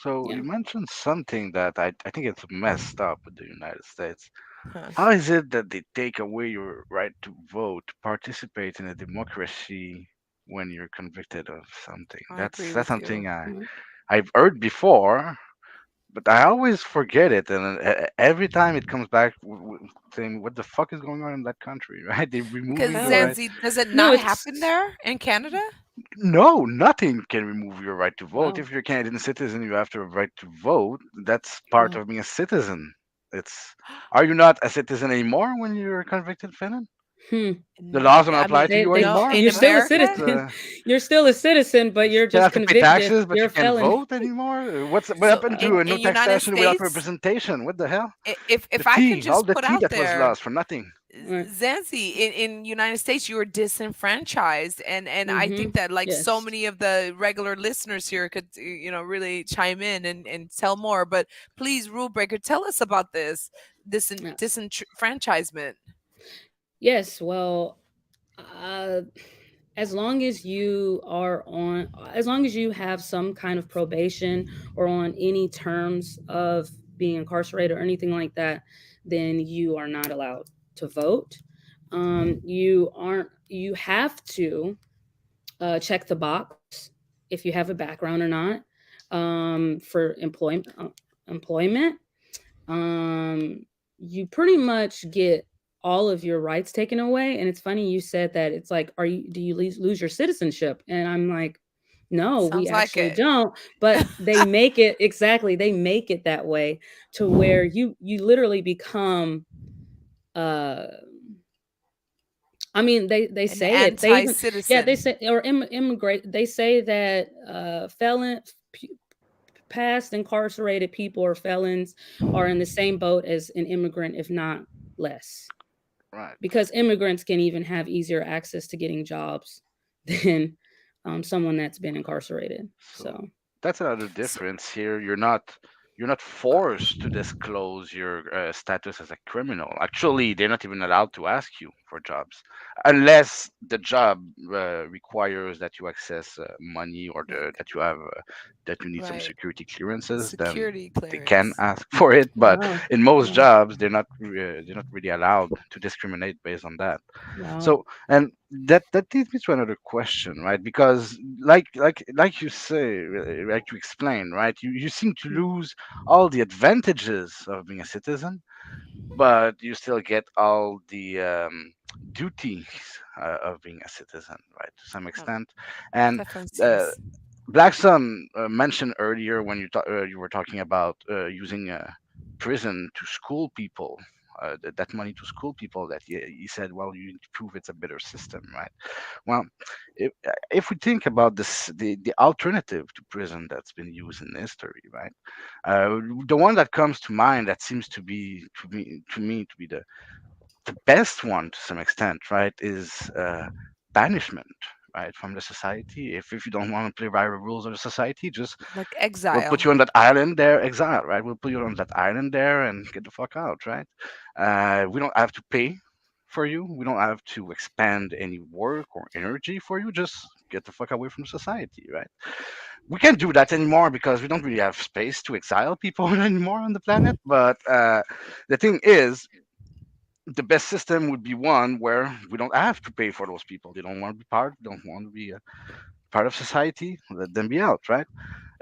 so Yeah. you mentioned something that I think it's messed up with the United States. Huh. How is it that they take away your right to vote, participate in a democracy when you're convicted of something? I That's agree that's with you. something Mhm. I've heard before, but I always forget it, and every time it comes back saying, "What the fuck is going on in that country?" Right? They're removing Because the right. Zanzi, does it No, not happen it's there in Canada? No, nothing can remove your right to vote. well, If you're a Canadian citizen, you have to have a right to vote. That's part well. of being a citizen. It's Are you not a citizen anymore when you're a convicted felon? Hmm. The laws don't I apply mean, to you They no, anymore in you're still a because America? citizen. You're still a citizen, but you you're still just have to pay convicted. taxes, but You're you a can't felon. vote anymore. What So happened in to no United taxation without States, representation? What the hell? The if I can tea, all just the put tea out that was there, lost for nothing. Right. Zanzi, in United States, you are disenfranchised, and I think Mhm. that like so Yes. many of the regular listeners here could really chime in and tell more. But please, rule breaker, tell us about this Yeah. disenfranchisement. Yes, well, uh as long as you have some kind of probation or on any terms of being incarcerated or anything like that, then you are not allowed to vote. You have to check the box if you have a background or not, for employment. um, you pretty much get all of your rights taken away. And it's funny you said that. It's like, do you lose your citizenship? And I'm like, No, we Sounds like actually it. don't. But they make it exactly. They make it that way to where you literally become. Uh, I mean, they An say it. They even yeah they anti-citizen. say or immigrate. They say that past incarcerated people or felons are in the same boat as an immigrant, if not less, Right. because immigrants can even have easier access to getting jobs than someone that's been incarcerated. So So that's another So, difference here. You're not forced to disclose your status as a criminal. Actually, they're not even allowed to ask you for jobs unless the job requires that you access money or like, that you have that you need some right. security clearances. Then Security they can clearance. ask for it. But wow, in most wow, jobs, they're not really allowed to discriminate based on that. wow. So, and that leads me to another question, right? Because like you say, like you explain, right? You seem to lose all the advantages of being a citizen, but you still get all the duties of being a citizen, right? To some Um, extent. And definitely uh, seems Black Sun mentioned earlier when you were talking about using prison to school people, that money to school people. That he said, well, you need to prove it's a better system, right? Well, if we think about this, the alternative to prison that's been used in history, right? The one that comes to mind that seems to me to be the best one to some extent, right, is banishment, right, from the society. If you don't want to play by the rules of the society, just like we'll put exile. you on that island there, exile, right? We'll put you on that island there and get the fuck out, right? We don't have to pay for you. We don't have to expand any work or energy for you. Just get the fuck away from society, right? We can't do that anymore because we don't really have space to exile people anymore on the planet. But the thing is, the best system would be one where we don't have to pay for those people. They don't want to be part, don't want to be a part of society. Let them be out, right?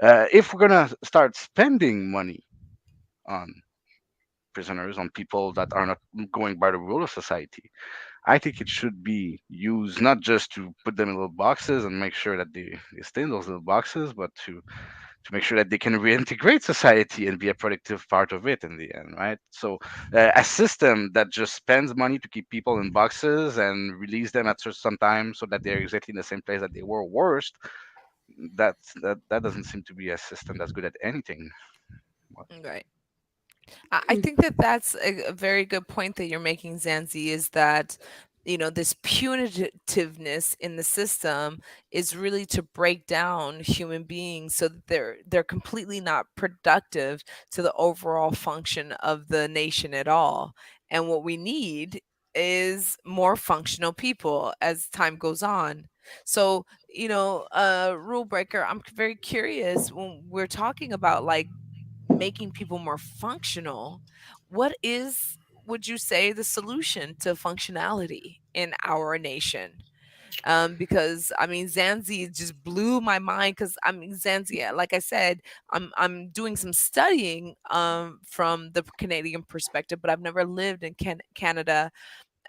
If we're gonna start spending money on prisoners, on people that are not going by the rule of society, I think it should be used not just to put them in little boxes and make sure that they stay in those little boxes, but to make sure that they can reintegrate society and be a productive part of it in the end, right? So a system that just spends money to keep people in boxes and release them at some time so that they're exactly in the same place that they were worst, that doesn't seem to be a system that's good at anything. What? Right. I think that that's a very good point that you're making, Zanzi, is that this punitiveness in the system is really to break down human beings so that they're completely not productive to the overall function of the nation at all. And what we need is more functional people as time goes on. So, rule breaker, I'm very curious when we're talking about like making people more functional. What is, would you say, the solution to functionality in our nation? Because I mean, Zanzi just blew my mind. Because I mean, Zanzi, like I said, I'm doing some studying from the Canadian perspective, but I've never lived in Canada.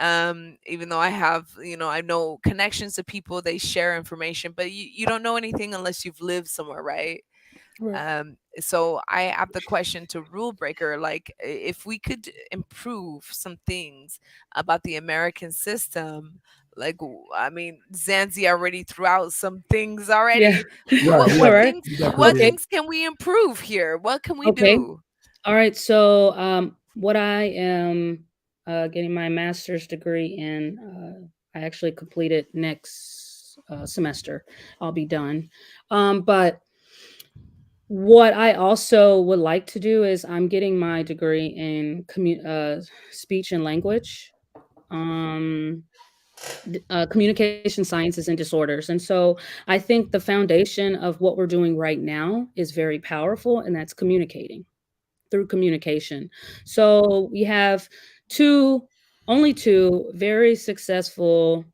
Even though I have, I know connections to people, they share information, but you don't know anything unless you've lived somewhere, right? Right. So I have the question to rule breaker, like if we could improve some things about the American system, like I mean, Zanzi already threw out some things Yeah. already. Right. All Yeah. right. You definitely What Okay. did. things can we improve here? What can we Okay. do? All right. So, what I am getting my master's degree in, I actually complete it next semester. I'll be done. But what I also would like to do is I'm getting my degree in speech and language, um, communication sciences and disorders. And so I think the foundation of what we're doing right now is very powerful, and that's communicating through communication. So we have two, only two very successful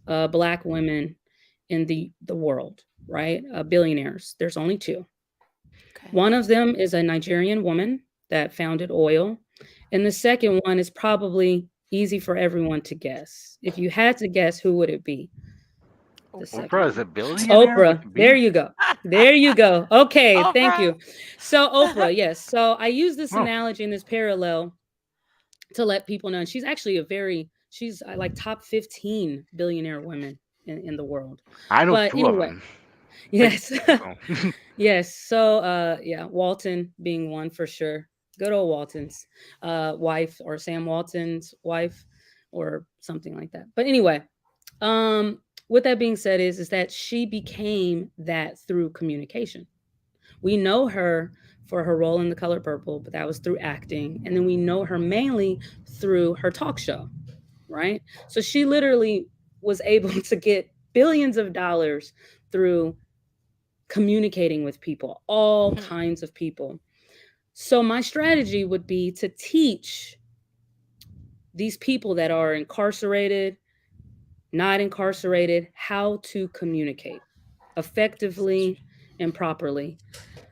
Black women in the world, right? Billionaires. There's only two. Okay. One of them is a Nigerian woman that founded oil. And the second one is probably easy for everyone to guess. If you had to guess, who would it be? the Oprah. second Oprah is a one. billionaire with Oprah. a There B. you go. There you go. Okay, thank Oprah. you. So Oprah, yes. So I use this Oh, analogy and this parallel to let people know. And she's actually she's like top 15 billionaire women in the world. I know But two of anyway, them. Big. yes. So. Yes. So yeah, Walton being one for sure. Good old Walton's wife, or Sam Walton's wife, or something like that. But anyway, um with that being said, is that she became that through communication. We know her for her role in The Color Purple, but that was through acting. And then we know her mainly through her talk show, right? So she literally was able to get billions of dollars through communicating with people, all Hmm. kinds of people. So my strategy would be to teach these people that are incarcerated, not incarcerated, how to communicate effectively and properly.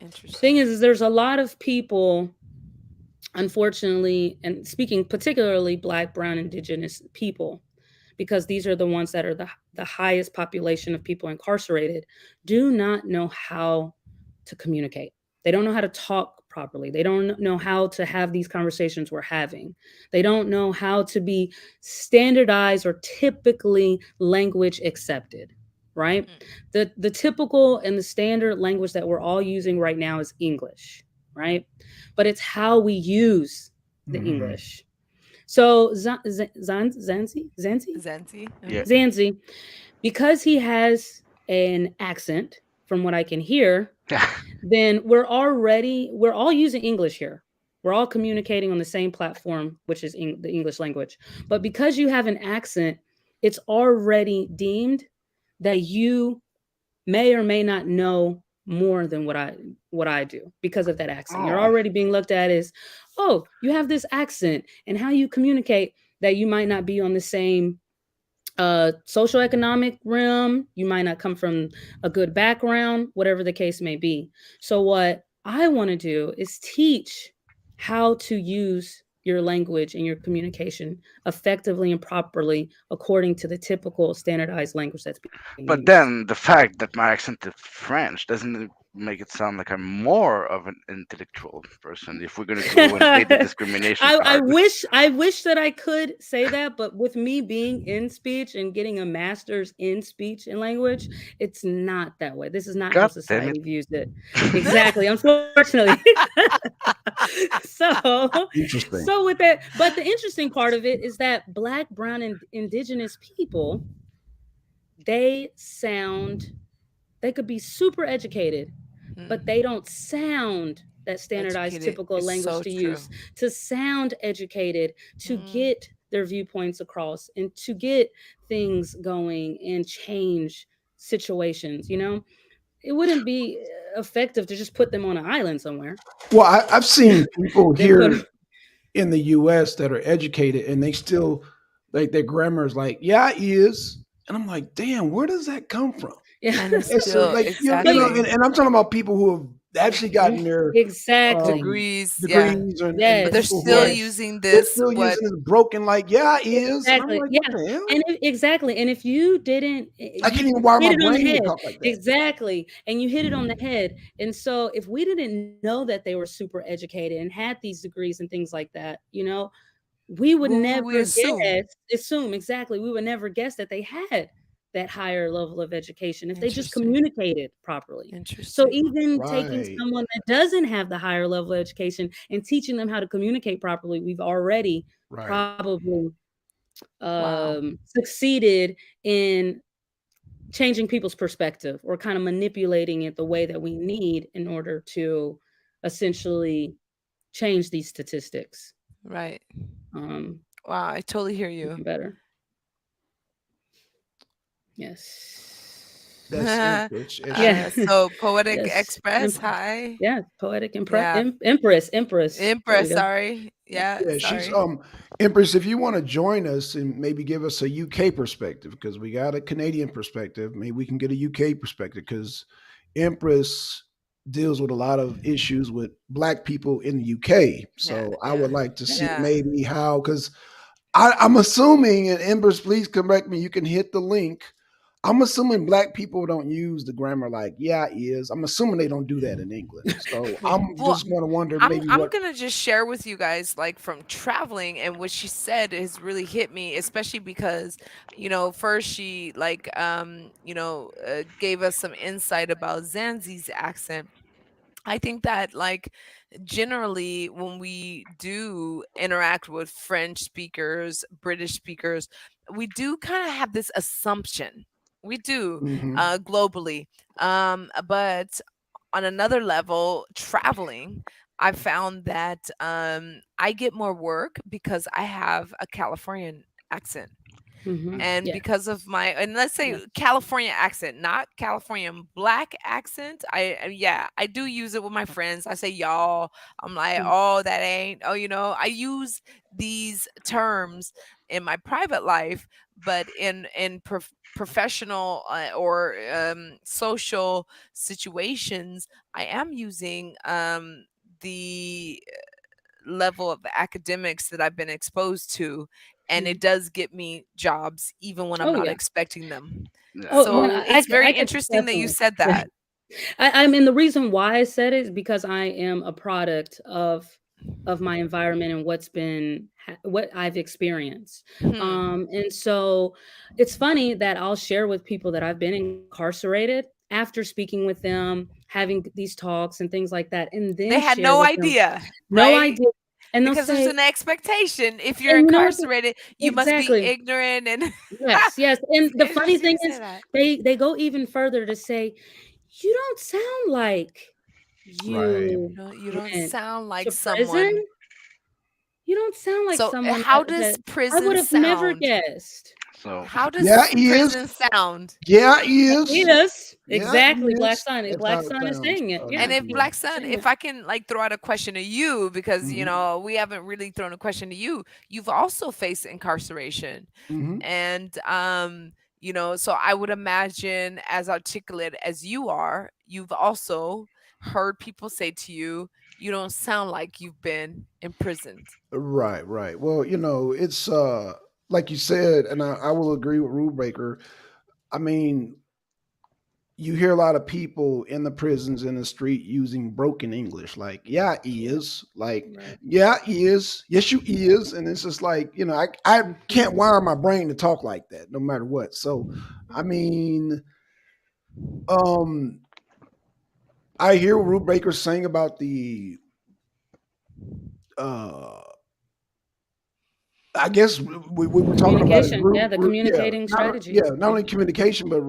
Thing Interesting. is there's a lot of people, unfortunately, and speaking particularly Black, Brown, Indigenous people, because these are the ones that are the highest population of people incarcerated, do not know how to communicate. They don't know how to talk properly. They don't know how to have these conversations we're having. They don't know how to be standardized or typically language accepted, right? Hmm. The typical and the standard language that we're all using right now is English, right? But it's how we use the Hmm. English. So Zanzi, Zenti. Yeah. Zanzi, because he has an accent, from what I can hear, then we're all using English here. We're all communicating on the same platform, which is the English language. But because you have an accent, it's already deemed that you may or may not know more than what I do because of that accent. You're Oh, already being looked at as, oh, you have this accent, and how you communicate that you might not be on the same social economic realm. You might not come from a good background, whatever the case may be. So what I want to do is teach how to use your language and your communication effectively and properly according to the typical standardized language that's being but used. then the fact that my accent is French doesn't it make it sound like I'm more of an intellectual person if we're gonna go and play the discrimination I card. wish that I could say that, but with me being in speech and getting a master's in speech and language, it's not that way. This is not how God damn it. society views it. Exactly. Unfortunately. so Interesting. so with that, but the interesting part of it is that Black, Brown, and Indigenous people, they sound, they could be super educated, but Hmm. they don't sound that standardized Educated typical is language so to true. use to sound educated, to Mm. get their viewpoints across, and to get things going and change situations. It wouldn't be effective to just put them on an island somewhere. Well, I've seen people Then put here in the U.S. that are educated and they still like their grammar is like, yeah, it is, and I'm like, damn, where does that come from? yeah. And it's It's still like but exactly and I'm talking about people who have actually gotten their exactly. degrees. Yeah. degrees and But they're Yes, people who still are yes. using they're this still what using this broken like, yeah, it is, and I'm Exactly. like, what Yeah. the hell? Exactly. And if you didn't, I you can't even wire hit my it on the brain to head. talk like that. Exactly. And you hit it on the head. And so if we didn't know that they were super educated and had these degrees and things like that, we would what would we never assume? assume exactly. We would never guess that they had that higher level of education if they just Interesting. communicated properly. So Interesting. even taking Right, someone that doesn't have the higher level of education and teaching them how to communicate properly, we've already right. probably Wow. succeeded in changing people's perspective, or kind of manipulating it the way that we need in order to essentially change these statistics, Right. um, Wow. I totally hear make you. it better. Yes. That's Empress. And Yeah. she, So Poetic Yes. Express. Hi. Yeah. Poetic Yeah. Empress. There we Impress. go. Sorry. Yeah. yeah, she's Sorry. Empress. If you want to join us and maybe give us a UK perspective, because we got a Canadian perspective, maybe we can get a UK perspective because Empress deals with a lot of issues with Black people in the UK. Yeah. So I would Yeah. like to see Yeah. maybe how, because I'm assuming, and Empress, please correct me, you can hit the link. I'm assuming black people don't use the grammar like "yeah is." I'm assuming they don't do that in English. So I'm Well, just going to wonder I'm maybe I'm what. gonna just share with you guys like from traveling, and what she said has really hit me, especially because first she like gave us some insight about Zanzi's accent. I think that like generally when we do interact with French speakers, British speakers, we do kind of have this assumption. We do Hmm. globally. But on another level, traveling, I found that I get more work because I have a Californian accent. And Yeah. because of my, and let's say Yeah. California accent, not Californian black accent, yeah, I do use it with my friends. I say y'all. I'm like, Mm. oh, that ain't, oh, I use these terms in my private life, but in professional or social situations, I am using the level of academics that I've been exposed to, and Mm. it does get me jobs even when I'm Oh not yeah. expecting them. Yeah. Oh, Well, when So it's very I could interesting that you definitely. said that. I mean, the reason why I said it is because I am a product of my environment and what I've experienced. Hmm. And so it's funny that I'll share with people that I've been incarcerated after speaking with them, having these talks and things like that, and They then had share no with them idea, no right? idea. And they'll Because there's say, an expectation. If you're and you know what? incarcerated, you must be Exactly. ignorant, and Yes, yes. it's And the funny interesting thing you say is that. they go even further to say, "You don't sound like Right. you You don't went sound like to prison. someone. You don't sound like So someone how that does I would prison have never sound? guessed." so How Yeah, does he is. prison sound? Yeah, he is. Yes, Yeah, he exactly. Black is. Sun. That's Black how it Sun is sounds. saying it. And Yeah, if Definitely. Black Sun, saying if it. I can like throw out a question to you, because Hmm. we haven't really thrown a question to you. You've also faced incarceration, Hmm. and so I would imagine, as articulate as you are, you've also heard people say to you, "You don't sound like you've been imprisoned." Right, right. Well, it's like you said, and I will agree with Rule Breaker. I mean, you hear a lot of people in the prisons in the street using broken English, like "yeah, he Yeah, is," like right. "yeah, he is," "yes, you is," and it's just like I Mhm. can't wire my brain to talk like that, no matter what. So, I mean, um, I hear what Rule Breaker saying about the uh I guess we were talking about it. Communication. Yeah, the Yeah, communicating yeah, strategies. not Yeah. only communication, but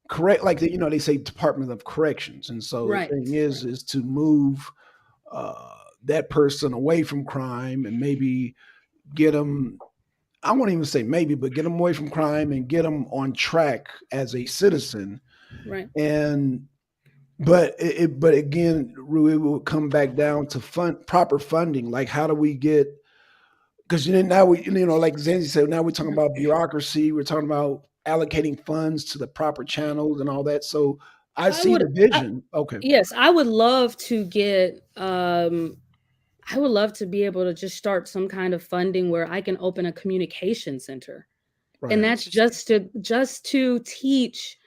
correct. Like they say Department of Corrections, and so the Right. thing Right. is to move that person away from crime and maybe get them. I won't even say maybe, but get them away from crime and get them on track as a citizen. Right. And but again, Rui, it will come back down to proper funding. Like, how do we get? Because now like Zanzi said, now we're talking about bureaucracy. We're talking about allocating funds to the proper channels and all that. So I I see would the vision. Okay, yes, I would love to get I would love to be able to just start some kind of funding where I can open a communication center. And right. that's Interesting. just to teach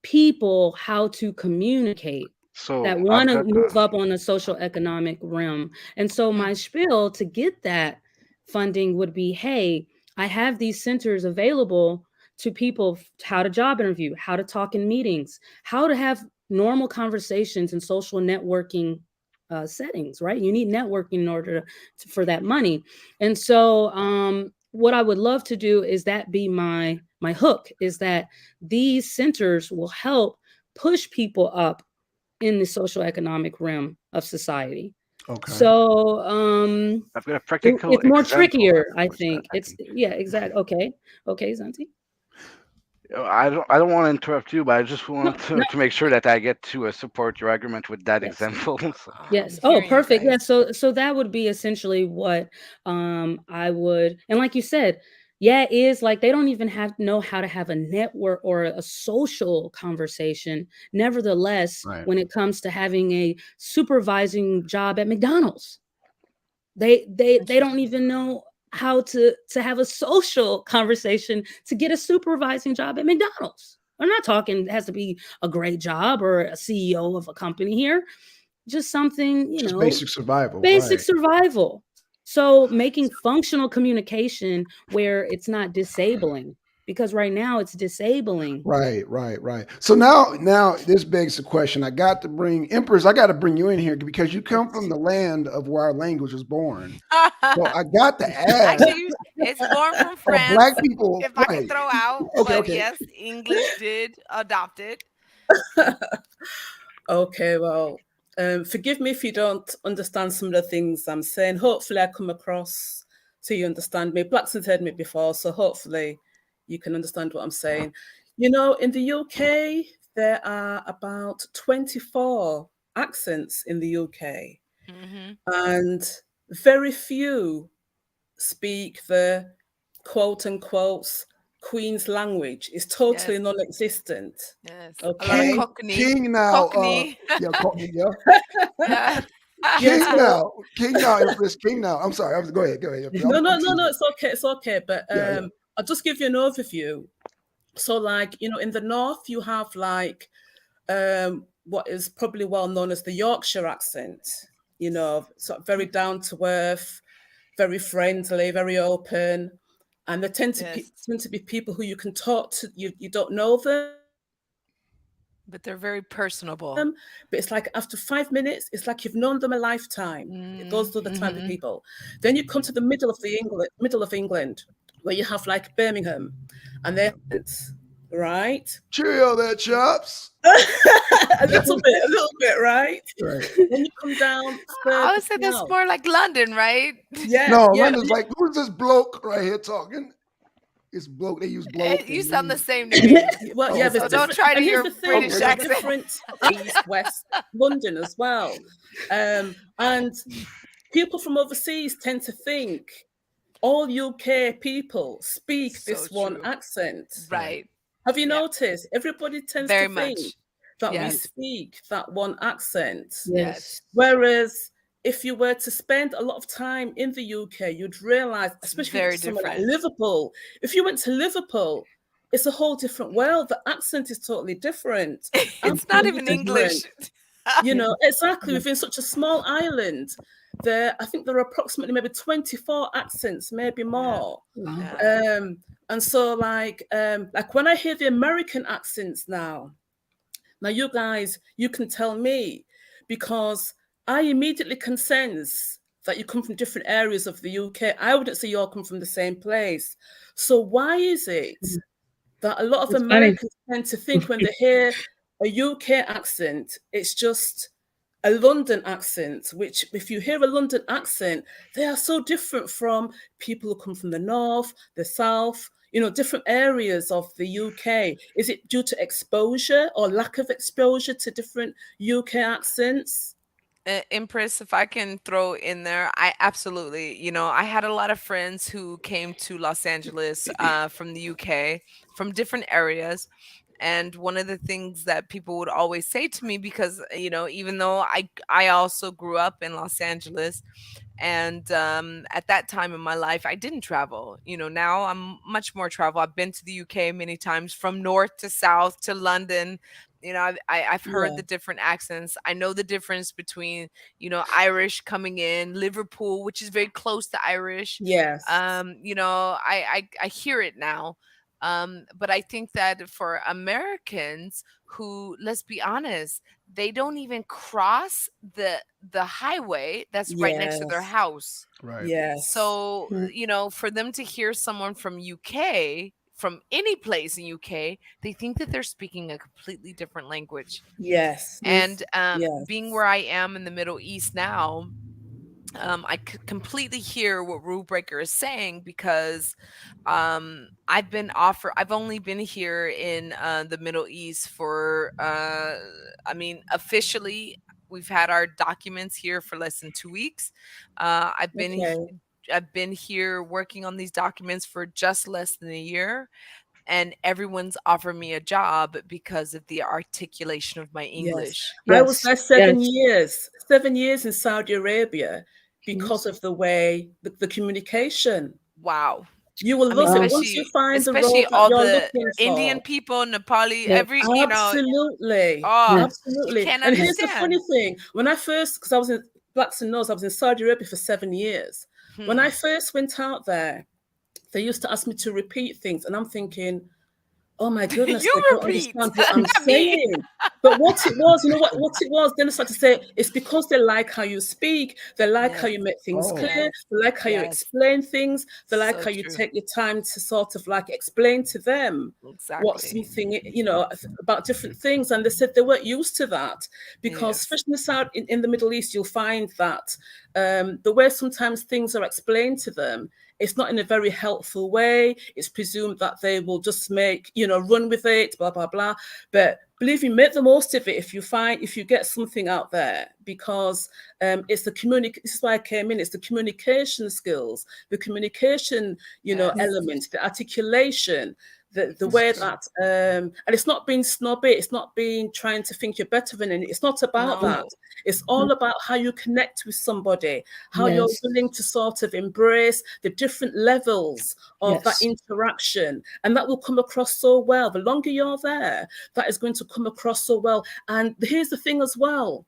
people how to communicate so that I've want to got move up on the social economic realm. And so Hmm. my spiel to get that funding would be, hey, I have these centers available to people, how to job interview, how to talk in meetings, how to have normal conversations and social networking settings, right? You need networking in order for that money. And so what I would love to do is that be my hook, is that these centers will help push people up in the social economic realm of society. Okay. So I've got a practical it's more example trickier, I for that. think. I It's think yeah, exactly. Okay, okay, Zanti. I don't want to interrupt you, but I just No, want no, to make sure that I get to support your argument with that yes. example. So, I'm Yes. Oh, hearing you perfect. Yeah. guys. So that would be essentially what I would, and like you said, yeah, it is like they don't even have know how to have a network or a social conversation. Nevertheless, Right. when it comes to having a supervising job at McDonald's, they don't Interesting. even know how to have a social conversation to get a supervising job at McDonald's. I'm not talking it has to be a great job or a CEO of a company here. Just something, Just basic survival, basic right? survival. So making functional communication where it's not disabling, because right now it's disabling. Right, right, right. So now this begs the question. I got to bring Empress. I got to bring you in here because you come from the land of where our language was born. So I got to ask, Actually, it's born from black France, people, if I could right? throw out. Okay, But okay. yes, English did adopt it. Okay, well, forgive me if you don't understand some of the things I'm saying. Hopefully, I come across so you understand me. Blackson's heard me before, so hopefully you can understand what I'm saying. You know, in the UK, there are about 24 accents in the UK, Hmm. and very few speak the quote unquote Queen's language. It's Yes, totally non-existent. yes. A lot of Okay. King, Cockney. King now, Cockney. yeah, yeah, Yeah. Yes, well, King now, Empress, King now. I'm sorry. Go ahead, go ahead. no, no, I'm no, no. teasing. It's okay. But Yeah, yeah. I'll just give you an overview. So, like, you know, in the north, you have like what is probably well known as the Yorkshire accent. You know, sort of very down to earth, very friendly, very open, and there Yes. tend to be people who you can talk to. You don't know them, but it's like after But they're 5 very minutes, it's personable. like you've known them a lifetime. Those are the type of people. Then you come to the Mm-hmm. middle of the middle of England, where you have like Birmingham, and their accents, right? Cheerio there, chops. A little bit, right? Right. Then you come down I further would say that's south. more like London, right? Yeah, No, yeah. London's like, who's this bloke right here talking? It's bloke. They use bloke You and sound the use. same to me. Well, Oh, yeah, okay, there's So don't okay. different. try to And here's your the thing: British there's Okay. accent. different east, west, London as well, and people from overseas tend to think all UK people speak So this one true. accent. Right. Right. Have you Yeah. noticed? Everybody tends to Very think much. that we Yes. speak that one accent. Yes. Yes. Whereas if you were to spend a lot of time in the UK, you'd realize, It's especially if you went very to somewhere like different. Liverpool, if you went to Liverpool, it's a whole different world. The accent is totally different, It's not absolutely even different. English. You Yeah. know, exactly Yeah. within such a small island, I think there are approximately maybe 24 accents, maybe Yeah. more. Wow. Yeah. And so like when I hear the American accents now you guys, you can tell me because I immediately can sense that you come from different areas of the UK. I wouldn't say you all come from the same place. So why is it that a lot of It's funny. Americans tend to think when they hear a UK accent, it's just a London accent, which if you hear a London accent, they are so different from people who come from the north, the south, you know, different areas of the UK. Is it due to exposure or lack of exposure to different UK accents? Empress, if I can throw in there, I absolutely, I had a lot of friends who came to Los Angeles from the UK, from different areas. And one of the things that people would always say to me, because, even though I also grew up in Los Angeles, and at that time in my life, I didn't travel. Now I'm much more travel. I've been to the UK many times, from north to south to London. I've heard Yeah. the different accents. I know the difference between, Irish coming in, Liverpool, which is very close to Irish. Yes. I hear it now. But I think that for Americans who, let's be honest, they don't even cross the highway that's right next to their Yes. house. Right. Yes. So, Yeah. for them to hear someone from UK, from any place in UK, they think that they're speaking a completely different language. Yes. Yes. And being Yes. where I am in the Middle East now, I completely hear what Rule Breaker is saying, because I've only been here in the Middle East for, officially, we've had our documents here for less than 2 weeks. I've been Okay. I've been here working on these documents for just less than a year, and everyone's offered me a job because of the articulation of my Yes. English. I was Yes. there Yes. 7 years in Saudi Arabia because Yes. of the way the communication. Wow. You will I mean, love it Wow. once you especially find the especially road that all you're the looking Indian for. people, Nepali, Yes. every, Absolutely. oh, Yes. you Absolutely. can't And here's Yes. the funny understand. thing. When I first, because I was in Blacks and Knows, I was in Saudi Arabia for 7 years. When I Hmm. first went out there, they used to ask me to repeat things. And I'm thinking, oh my goodness, You they don't repeat, understand what I'm not me. saying. But what it was, you know what it was? Then I started to say, it's because they like how you speak, they like how Yes, you make things clear, Oh, they yes, like how you yes. explain things, they like So how you true. take your time to sort of like explain to them what Exactly. something, about different things. And they said they weren't used to that because, Yes. especially in the South, in the Middle East, you'll find that the way sometimes things are explained to them, it's not in a very helpful way. It's presumed that they will just run with it, blah, blah, blah. But believe me, make the most of it if you get something out there, because it's the this is why I came in, it's the communication skills, the communication, Yes. element, the articulation, the It's way true. that and it's not being snobby, it's not being trying to think you're better than any, it's not about that. No. It's all about how you connect with somebody, how you're Yes. willing to sort of embrace the different levels of that Yes. interaction. And that will come across so well. The longer you're there, that is going to come across so well. And here's the thing as well.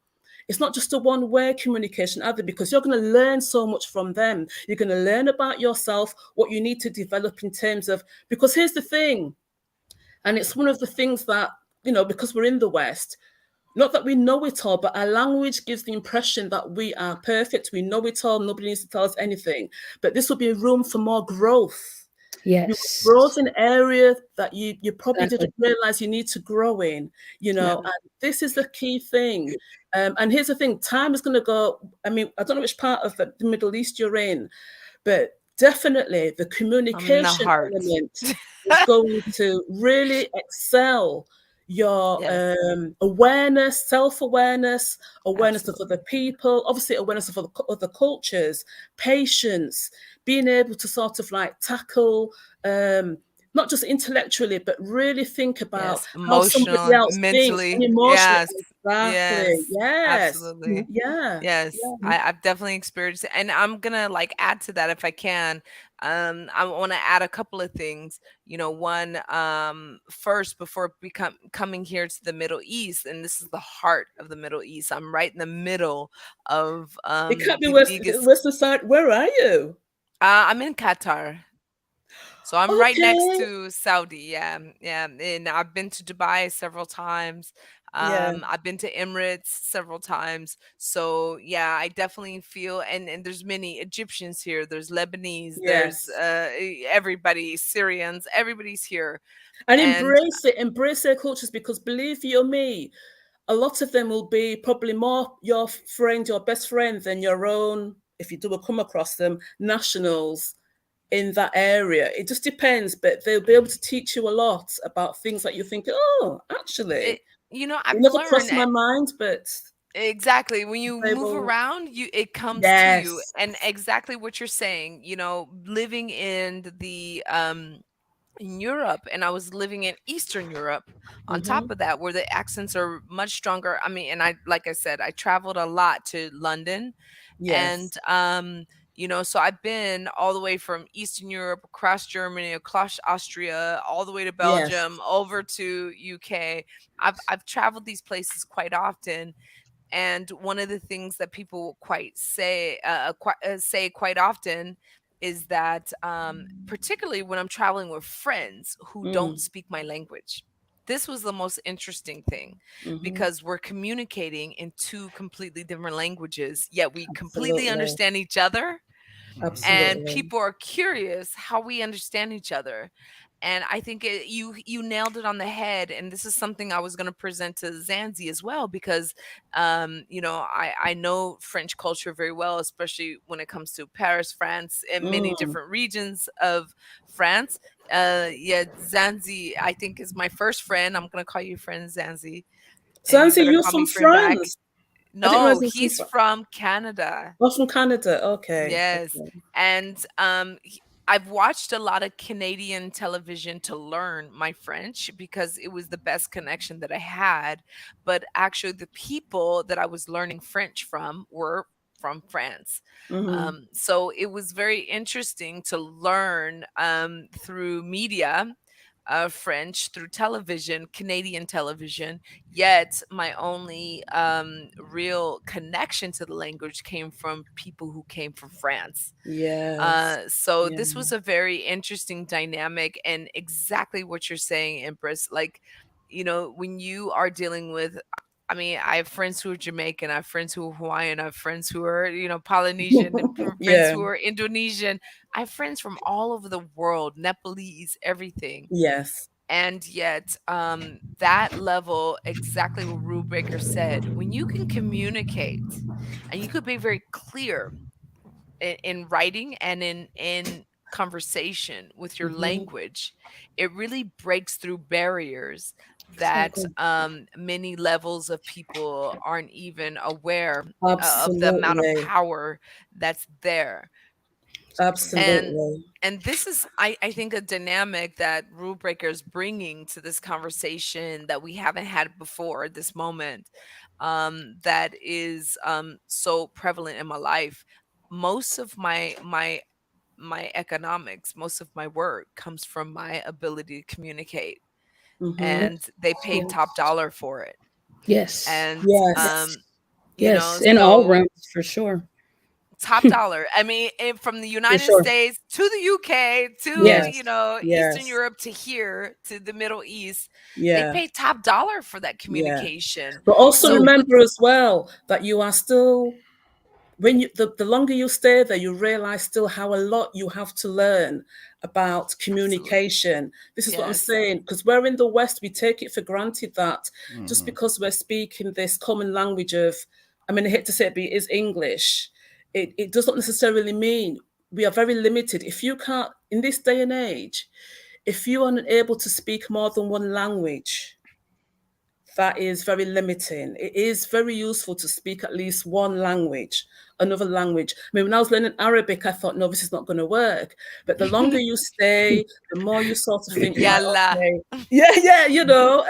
It's not just a one-way communication either, because you're going to learn so much from them. You're going to learn about yourself, what you need to develop in terms of, because here's the thing, and it's one of the things that, because we're in the West, not that we know it all, but our language gives the impression that we are perfect. We know it all. Nobody needs to tell us anything. But this will be room for more growth. You Yes. growth in areas that you probably Exactly. didn't realize you need to grow in, Yeah. and this is the key thing. And here's the thing, time is going to go. I mean, I don't know which part of the Middle East you're in, but definitely the I'm in the communication heart. element is going to really excel your Yes, awareness, self-awareness, awareness of other absolutely. people, obviously awareness of other cultures, patience, being able to sort of like tackle not just intellectually, but really think about Yes, how somebody emotional, else thinks and mentally. emotionally. Yes, Exactly. yes, Yes. absolutely. Yeah. Yes, Yeah. I've definitely experienced it, and I'm gonna like add to that if I can. I want to add a couple of things. One, first, before become coming here to the Middle East, and this is the heart of the Middle East. I'm right in the middle of It can't be the biggest. Western side. Where are you? I'm in Qatar. So I'm right next Okay. to Saudi. Yeah, yeah. And I've been to Dubai several times. Yeah. I've been to Emirates several times. So yeah, I definitely feel, and there's many Egyptians here. There's Lebanese. There's Yes. everybody, Syrians. Everybody's here, And and embrace their cultures, because believe you or me, a lot of them will be probably more your friend, your best friend, than your own, if you do come across them, nationals in that area. It just depends, but they'll be able to teach you a lot about things that you think, oh, it, actually, it I've never learned crossed my mind, but exactly when you they move will. around, it comes to you, Yes. and exactly what you're saying. Living in Europe, and I was living in Eastern Europe on top Hmm. of that, where the accents are much stronger. I mean, and like I said, I traveled a lot to London, and Yes. so I've been all the way from Eastern Europe, across Germany, across Austria, all the way to Yes. Belgium, over to UK. I've traveled these places quite often, and one of the things that people say quite often is that, particularly when I'm traveling with friends who don't Mm. speak my language, this was the most interesting thing, Hmm. because we're communicating in two completely different languages, yet we completely Absolutely. understand each other, and Absolutely. people are curious how we understand each other. And I think you nailed it on the head, and this is something I was going to present to Zanzi as well, because I know French culture very well, especially when it comes to Paris, France, and many Mm. different regions of France. Yeah, Zanzi, I think, is my first friend. I'm going to call you friend Zanzi, and you Zanzi, better you're call from me friend back. France. I didn't No, realize you're he's from. from Canada. Oh, from Canada. Okay. Yes, Okay. and I've watched a lot of Canadian television to learn my French, because it was the best connection that I had. But actually, the people that I was learning French from were from France. Mhm. So it was very interesting to learn through media, French, through television, Canadian television. Yet my only real connection to the language came from people who came from France. Yes. So Yeah. this was a very interesting dynamic, and exactly what you're saying, Empress. Like, when you are dealing with, I mean, I have friends who are Jamaican, I have friends who are Hawaiian, I have friends who are, Polynesian, and friends Yeah. who are Indonesian. I have friends from all over the world, Nepalese, everything. Yes. And yet, that level, exactly what Rule Breaker said, when you can communicate and you could be very clear in writing and in conversation with your Mhm. language, it really breaks through barriers that Exactly. many levels of people aren't even aware of the amount of Absolutely. power that's there. and Absolutely. and this is, I think, a dynamic that Rule Breaker is bringing to this conversation that we haven't had before at this moment, that is so prevalent in my life. Most of my economics, most of my work comes from my ability to communicate, Mhm. and they pay top Yes. dollar for it. Yes. And Yes. Yes. Yes. In all so realms, for sure. top dollar. I mean, from the For United sure. States to the UK to, Yes. Yes. Eastern Yes. Europe to here to the Middle East, they Yeah. pay top dollar for that Yeah. communication. But also So Mm. with remember as well that you are still, when you the longer you stay there, you realize still how a lot you have to learn about absolutely, communication. This is what I'm yes, saying, because we're in the West, we take it for granted that just Hmm. because we're speaking this common language of, I mean, I hate to say it, but it is English. It does not necessarily mean we are very limited. If you can't, in this day and age, if you are unable to speak more than one language, that is very limiting. It is very useful to speak at least one language, another language. I mean, when I was learning Arabic, I thought, no, this is not going to work. But the longer you stay, the more you sort of think, right, yalla. okay, yeah, yeah,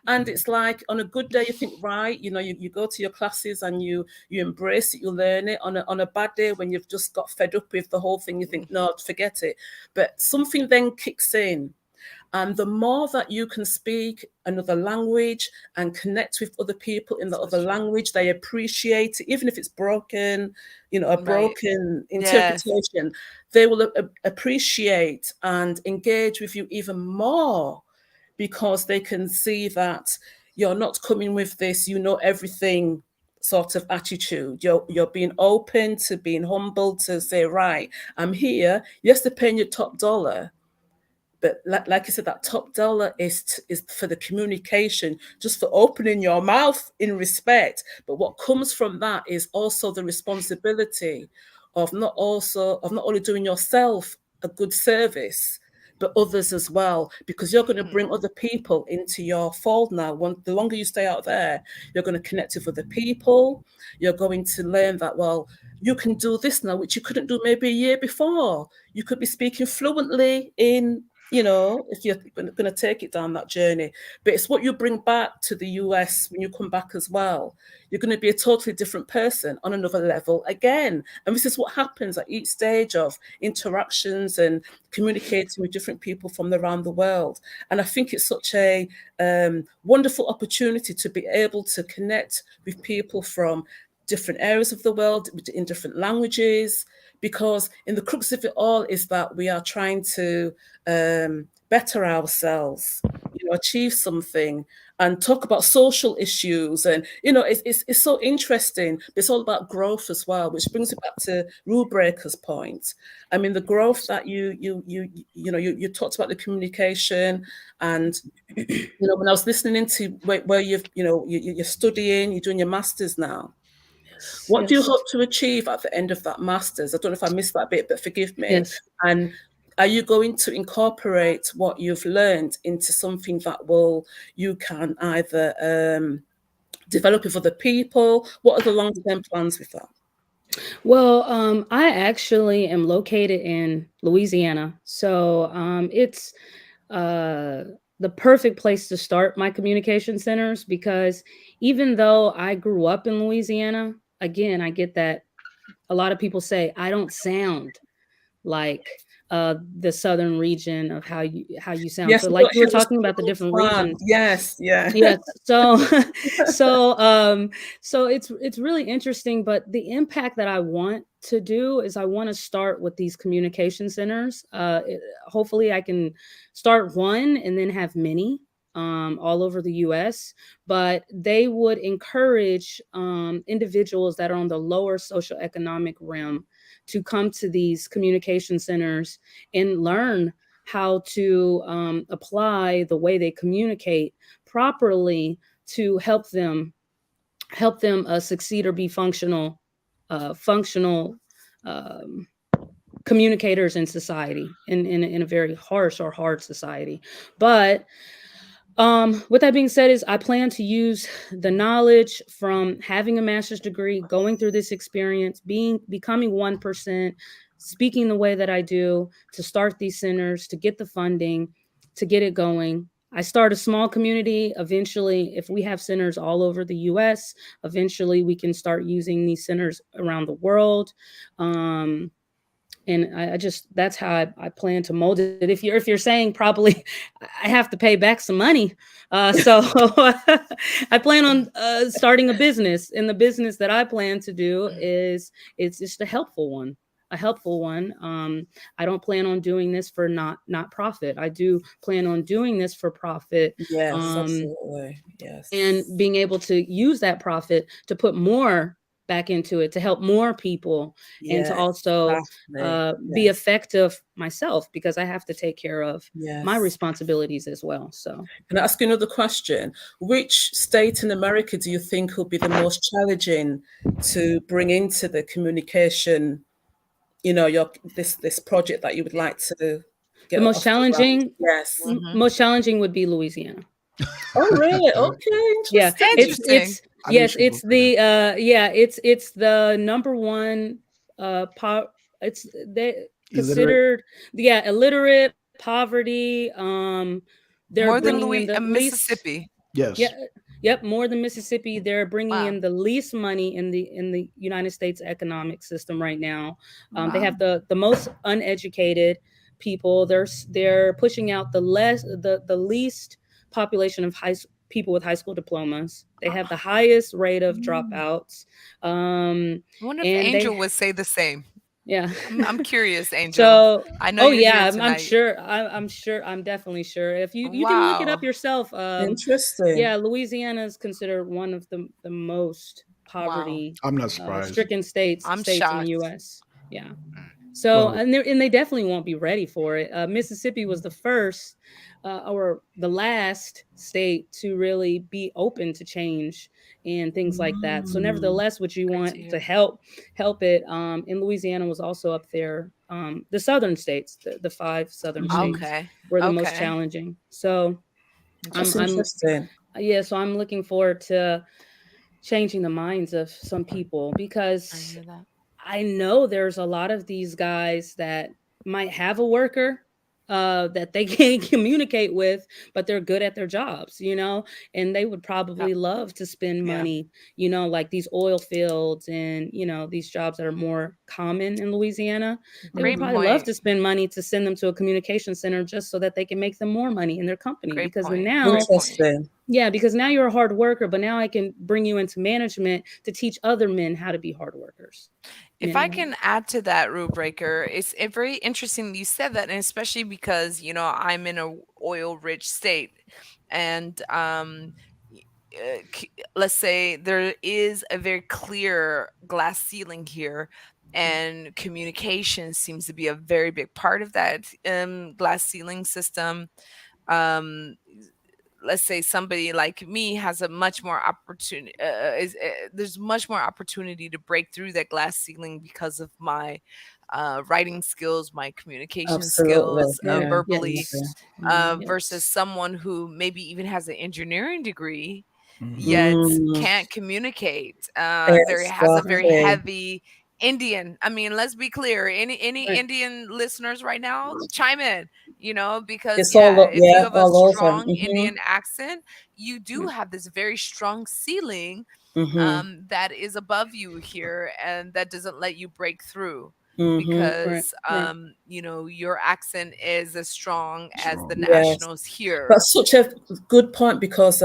and it's like on a good day, you think, right, you go to your classes and you embrace it, you learn it. On a bad day, when you've just got fed up with the whole thing, you think, no, forget it. But something then kicks in, and the more that you can speak another language and connect with other people in the So other true. language, they appreciate it, even if it's broken, a Right. broken Yes. interpretation, they will appreciate and engage with you even more because they can see that you're not coming with this, everything sort of attitude. You're being open to being humble to say, right, I'm here. Yes, they're paying you top dollar, but like I said, that top dollar is for the communication, just for opening your mouth in respect. But what comes from that is also the responsibility of not only doing yourself a good service, but others as well, because you're going to Mhm. bring other people into your fold now. The longer you stay out there, you're going to connect with other people. You're going to learn that, well, you can do this now, which you couldn't do maybe a year before. You could be speaking fluently in, if you're going to take it down that journey. But it's what you bring back to the US when you come back as well. You're going to be a totally different person on another level again. And this is what happens at each stage of interactions and communicating with different people from around the world. And I think it's such a wonderful opportunity to be able to connect with people from different areas of the world in different languages, because in the crux of it all is that we are trying to better ourselves, achieve something, and talk about social issues. And it's so interesting, but it's all about growth as well, which brings it back to Rule Breaker's point. I mean, the growth that you talked about, the communication. And when I was listening into where you're studying, you're doing your masters now, Yes. what do you Yes. hope to achieve at the end of that master's? I don't know if I missed that bit, but forgive me. Yes. And are you going to incorporate what you've learned into something that you can either develop with other people? What are the long-term plans with that? Well, I actually am located in Louisiana, so it's uh, the perfect place to start my communication centers because even though I grew up in Louisiana, again, I get that a lot of people say I don't sound like the southern region of how you sound. Yes, So you like don't you were hear the talking about the struggle different sound. regions. Yes, yeah. Yes. So so so it's really interesting, but the impact that I want to do is I want to start with these communication centers. Hopefully I can start one and then have many all over the US, but they would encourage individuals that are on the lower socioeconomic realm to come to these communication centers and learn how to apply the way they communicate properly to help them succeed or be functional um, communicators in society in a very harsh or hard society. But with that being said, is I plan to use the knowledge from having a master's degree, going through this experience, becoming 1%, speaking the way that I do, to start these centers, to get the funding, to get it going. I start a small community. Eventually, if we have centers all over the US, eventually we can start using these centers around the world. And I just that's how I plan to mold it. If you're saying probably I have to pay back some money, so I plan on starting a business, and the business that I plan to do is it's just a helpful one. I don't plan on doing this for not profit. I do plan on doing this for profit. Yes, um, absolutely. and Yes. being able to use that profit to put more back into it to help more people, and to Yeah, also exactly. be Yes. effective myself, because I have to take care of my Yes. responsibilities as well. So Can I ask you another question? Which state in America do you think will be the most challenging to bring into the communication, your this project that you would like to the get most off the ground? challenging Yes. Mhm. most challenging would be Louisiana. Oh, really? Okay. Okay, Yeah, it's interesting. Interesting. it's I knew yes, she was it's gonna say that. the yeah, it's the number one it's they Illiterate. considered, yeah, illiterate, poverty. They're More than bringing in Louis the least. Mississippi. Yeah, Yes. yep, more than Mississippi. They're bringing Wow. in the least money in the United States economic system right now. They Wow. have the most uneducated people. They're pushing out the least population of people with high school diplomas. They have the highest rate of Mm. dropouts, um, I wonder if and Angel they would say the same. yeah. I'm curious, Angel. So, I know oh you're here yeah, I'm tonight. sure. I'm sure. I'm definitely sure. If you can look it up Wow. yourself. Interesting. Yeah, Louisiana is considered one of the most Wow. poverty I'm not surprised. stricken I'm states in the shocked. U.S. Yeah. So, Well, and they definitely won't be ready for it. Mississippi was the first or the last state to really be open to change and things like that. So, Mm. nevertheless, what you Great to want to hear. help it. In Louisiana was also up there. The southern states, the five southern Mhm. states, Okay. were the most Okay. challenging. So, I'm That's Interesting. I'm interesting. yeah. So I'm looking forward to changing the minds of some people, I because hear that. I know there's a lot of these guys that might have a worker that they can't communicate with, but they're good at their jobs, and they would Yep. probably love to spend Yeah. money, like these oil fields and, these jobs that are more common in Louisiana. They would Great Mhm. probably love point. to spend money to send them to a communication center just so that they can make them more money in their company, Great because then point. now Great point. Interesting. yeah, because now you're a hard worker, but now I can bring you into management to teach other men how to be hard workers, If men I and women. can add to that, rule breaker, it's very interesting that you said that, and especially because I'm in a oil-rich state, and y- let's say there is a very clear glass ceiling here, and communication seems to be a very big part of that glass ceiling system. Um, let's say somebody like me has a much more opportunity there's much more opportunity to break through that glass ceiling because of my writing skills, my communication Absolutely. skills, Yeah. verbally, Yeah. Yes. versus Yes. someone who maybe even has an engineering degree mhm. yet Mm. can't communicate. There has a very Right. Exactly. heavy Indian. I mean, let's be clear. Any Right. Indian listeners right now, chime in. Because It's all yeah, if you yeah, have a all over. strong Hmm. Indian accent, you do have this very strong ceiling Mm-hmm. that is above you here and that doesn't let you break through Mm-hmm. Right. because Right. your accent is as strong as the Strong. Yes. nationals here. That's such a good point because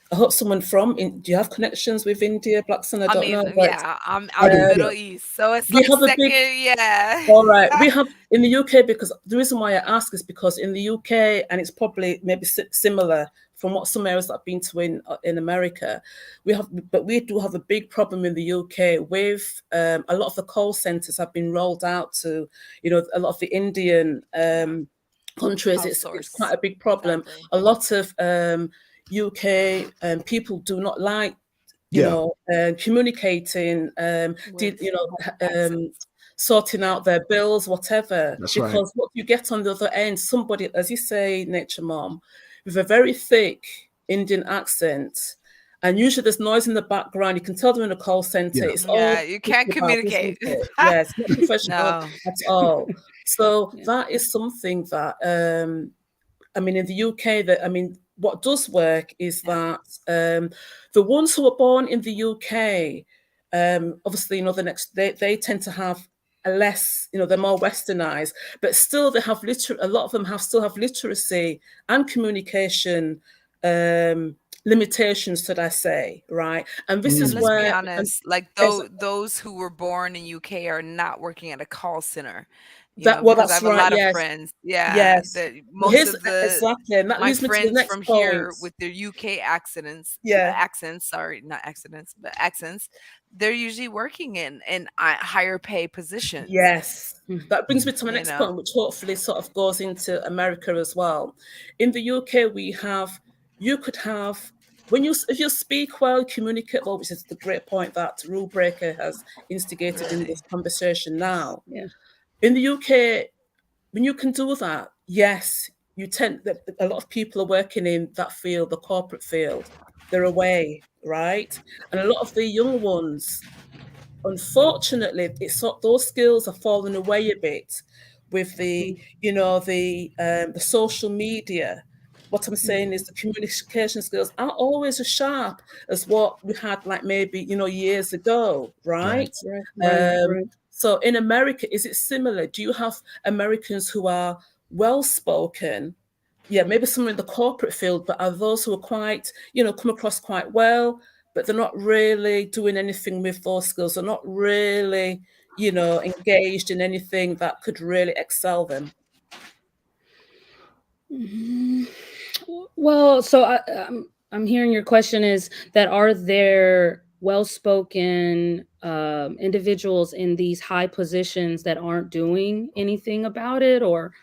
I hope someone do you have connections with India, Black Sun? I I don't know, mean, but yeah, I'm I in the do. um, Middle East, so it's we like have a second, big. yeah. All right, we have in the UK because the reason why I ask is because in the UK, and it's probably maybe similar from what some areas that I've been to in America, but we do have a big problem in the UK with a lot of the call centers have been rolled out to, a lot of the Indian Yeah, countries. It's quite outsource. a big problem. Exactly. A lot of UK people do not like Yeah. communicating, With um, accents. sorting Yeah. out their bills, whatever. That's right. Because what you get on the other end, somebody, as you say, Nature Mom, with a very thick Indian accent, and usually there's noise in the background. You can tell they're in a call center. Yeah. It's Yeah, all you can't pushed about, communicate. isn't it? Yeah, it's not professional No. at all. So Yeah. that is something that I mean, in the UK, what does work is Yeah. that the ones who are born in the UK, obviously, they tend to have a less, they're more westernized, but still they have a lot of them still have literacy and communication limitations, should I say, right? And this And is Mm. let's be where, honest, like as those who were born in UK are not working at a call center, that, well, because I that's have a right, lot of yes, friends. Yeah, yes. that Well, most here's of the exactly, and that my leads me to the friends next from point. here with their UK accents, Yeah. sorry, not accidents, but accents, they're usually working in higher pay positions. Yes. That brings me to my You next know, point, which hopefully sort of goes into America as well. In the UK, you could have, if you speak well, communicate well, which is the great point that Rule Breaker has instigated in this really. conversation now. Yeah. In the UK, when you can do that, yes, a lot of people are working in that field, the corporate field. They're away, right? And a lot of the young ones, unfortunately, those skills are falling away a bit with Mm, the social media. What I'm saying is mhm. the communication skills aren't always as sharp as what we had, like maybe years ago, Right. right? Right. Right. Um, Right. so in America, is it similar? Do you have Americans who are well spoken? Yeah, maybe some in the corporate field, but are those who are quite, come across quite well, but they're not really doing anything with those skills. They're not really, engaged in anything that could really excel them. Mhm. Well, so I'm hearing your question is that are there well-spoken individuals in these high positions that aren't doing anything about it, or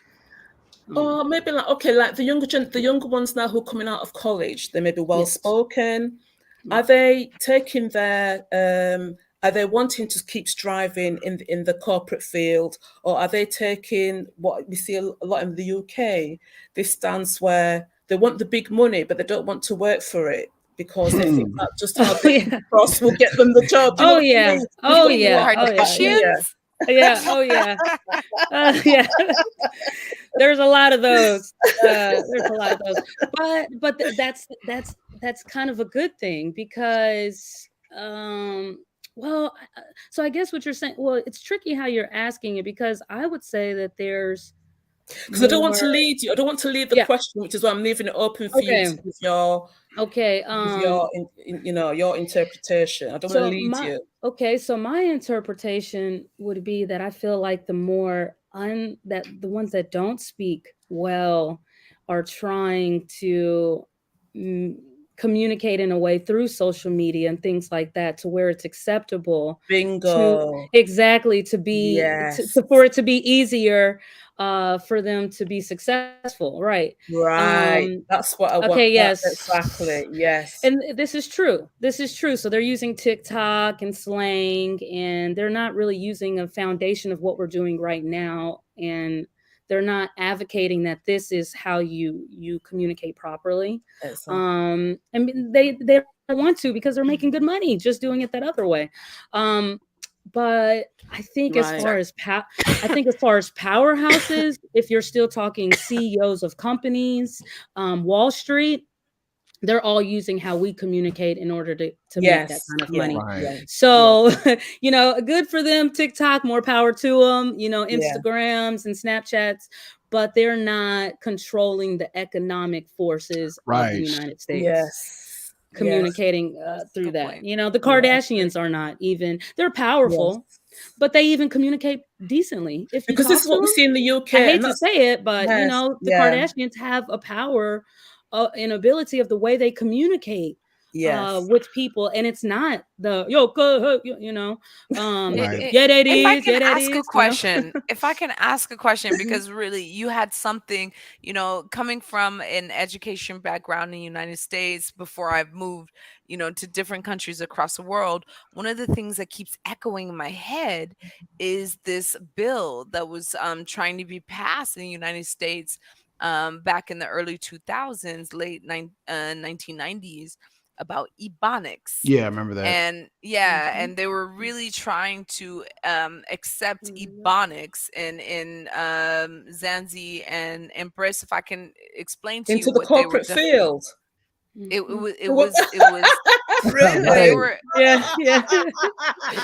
um, Or maybe like, okay, like the younger ones now who are coming out of college, they may be well yes, spoken. right. Are they taking are they wanting to keep striving in the corporate field, or are they taking what we see a lot in the UK, this stance where they want the big money, but they don't want to work for it because they think that just how Oh they come yeah, across will get them the job. Do you know oh what I yeah, mean? We've oh got The yeah, more oh of that yeah, yeah, here. Kardashians. yeah, oh yeah, yeah. There's a lot of those. There's a lot of those, but that's kind of a good thing because well, so I guess what you're saying, well, it's tricky how you're asking it because I would say that there's Because I don't want more. to lead you. I don't want to lead the Yeah. question, which is why I'm leaving it open for you Okay. with your Okay. your interpretation. I don't want to So lead you. my interpretation would be that I feel like the more that the ones that don't speak well are trying to mm, communicate in a way through social media and things like that to where it's acceptable to Bingo. exactly Yes. for it to be easier for them to be successful, right? Right. That's what I want. Okay, That yes. exactly. Yes. And this is true. This is true. So they're using TikTok and slang, and they're not really using a foundation of what we're doing right now. And they're not advocating that this is how you communicate properly. Exactly. I mean, they don't want to because they're making good money just doing it that other way. Um, but I think as Right. far as I think as far as powerhouses, if you're still talking CEOs of companies, Wall Street, they're all using how we communicate in order to make that Yes. kind of Yeah. money. Right. Yeah. Yeah. So, good for them. TikTok, more power to them. Yeah. Instagrams and Snapchats, but they're not controlling the economic forces of the Right. United States, Yes. Yes. communicating That's a through good that. point. The Yeah. I agree. Kardashians are not even, they're Yes. powerful, but they even communicate decently. If you Because this talk is to what we them, see in the I UK, hate and to that's say it, but yes. the Yeah. Kardashians have a power, an ability of the way they communicate Yes. with people, and it's not the yo go Right. yeah that If I is, can yeah that ask a is, question, if I can ask a question, Mhm. because really you had something, coming from an education background in the United States before I've moved, to different countries across the world. One of the things that keeps echoing in my head is this bill that was trying to be passed in the United States back in the early 2000s, 1990s, about ebonics. Yeah, I remember that. And yeah, Mhm. and they were really trying to accept Mhm. ebonics in Zanzi and Empress. If I can explain to you Into the what they were corporate field. Mhm. it was they Really? Right. were Yeah, yeah.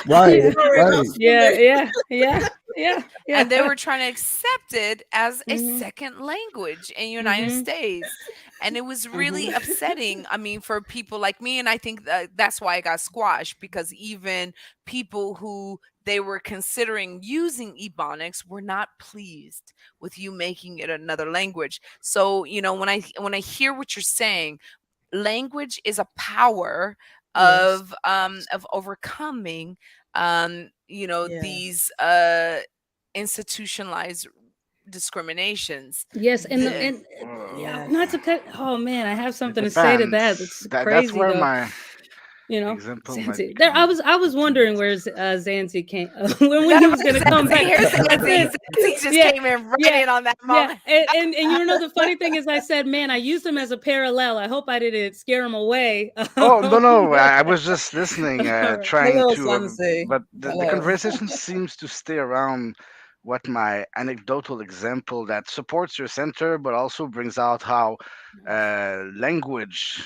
Right. Yeah, Sorry, Right. that's yeah, funny. yeah, yeah, yeah, and they yeah. were trying to accept it as a Mhm, second language in United mhm, States, and it was mhm. really upsetting, I mean, for people like me. And I think that's why it got squashed, because even people who they were considering using ebonics were not pleased with you making it another language. So when I hear what you're saying, language is a power Yes, of overcoming Yeah. these institutionalized discriminations. yes, The and yeah, Yes. not to cut. Oh man, I have It something to say to depends. that. It's That's crazy where though. my You know, example might Zanzi. There, become I was too wondering much. where Zanzi came when No, he was gonna come Zanzi, back. here's I Zanzi. said, Zanzi just yeah, came in right yeah, in on that yeah, moment. and the funny thing is, I said, man, I used him as a parallel. I hope I didn't scare him away. Oh no, no, I was just listening, All right. trying Hello, to, Zanzi. but the Hello. conversation seems to stay around what my anecdotal example that supports your center, but also brings out how languages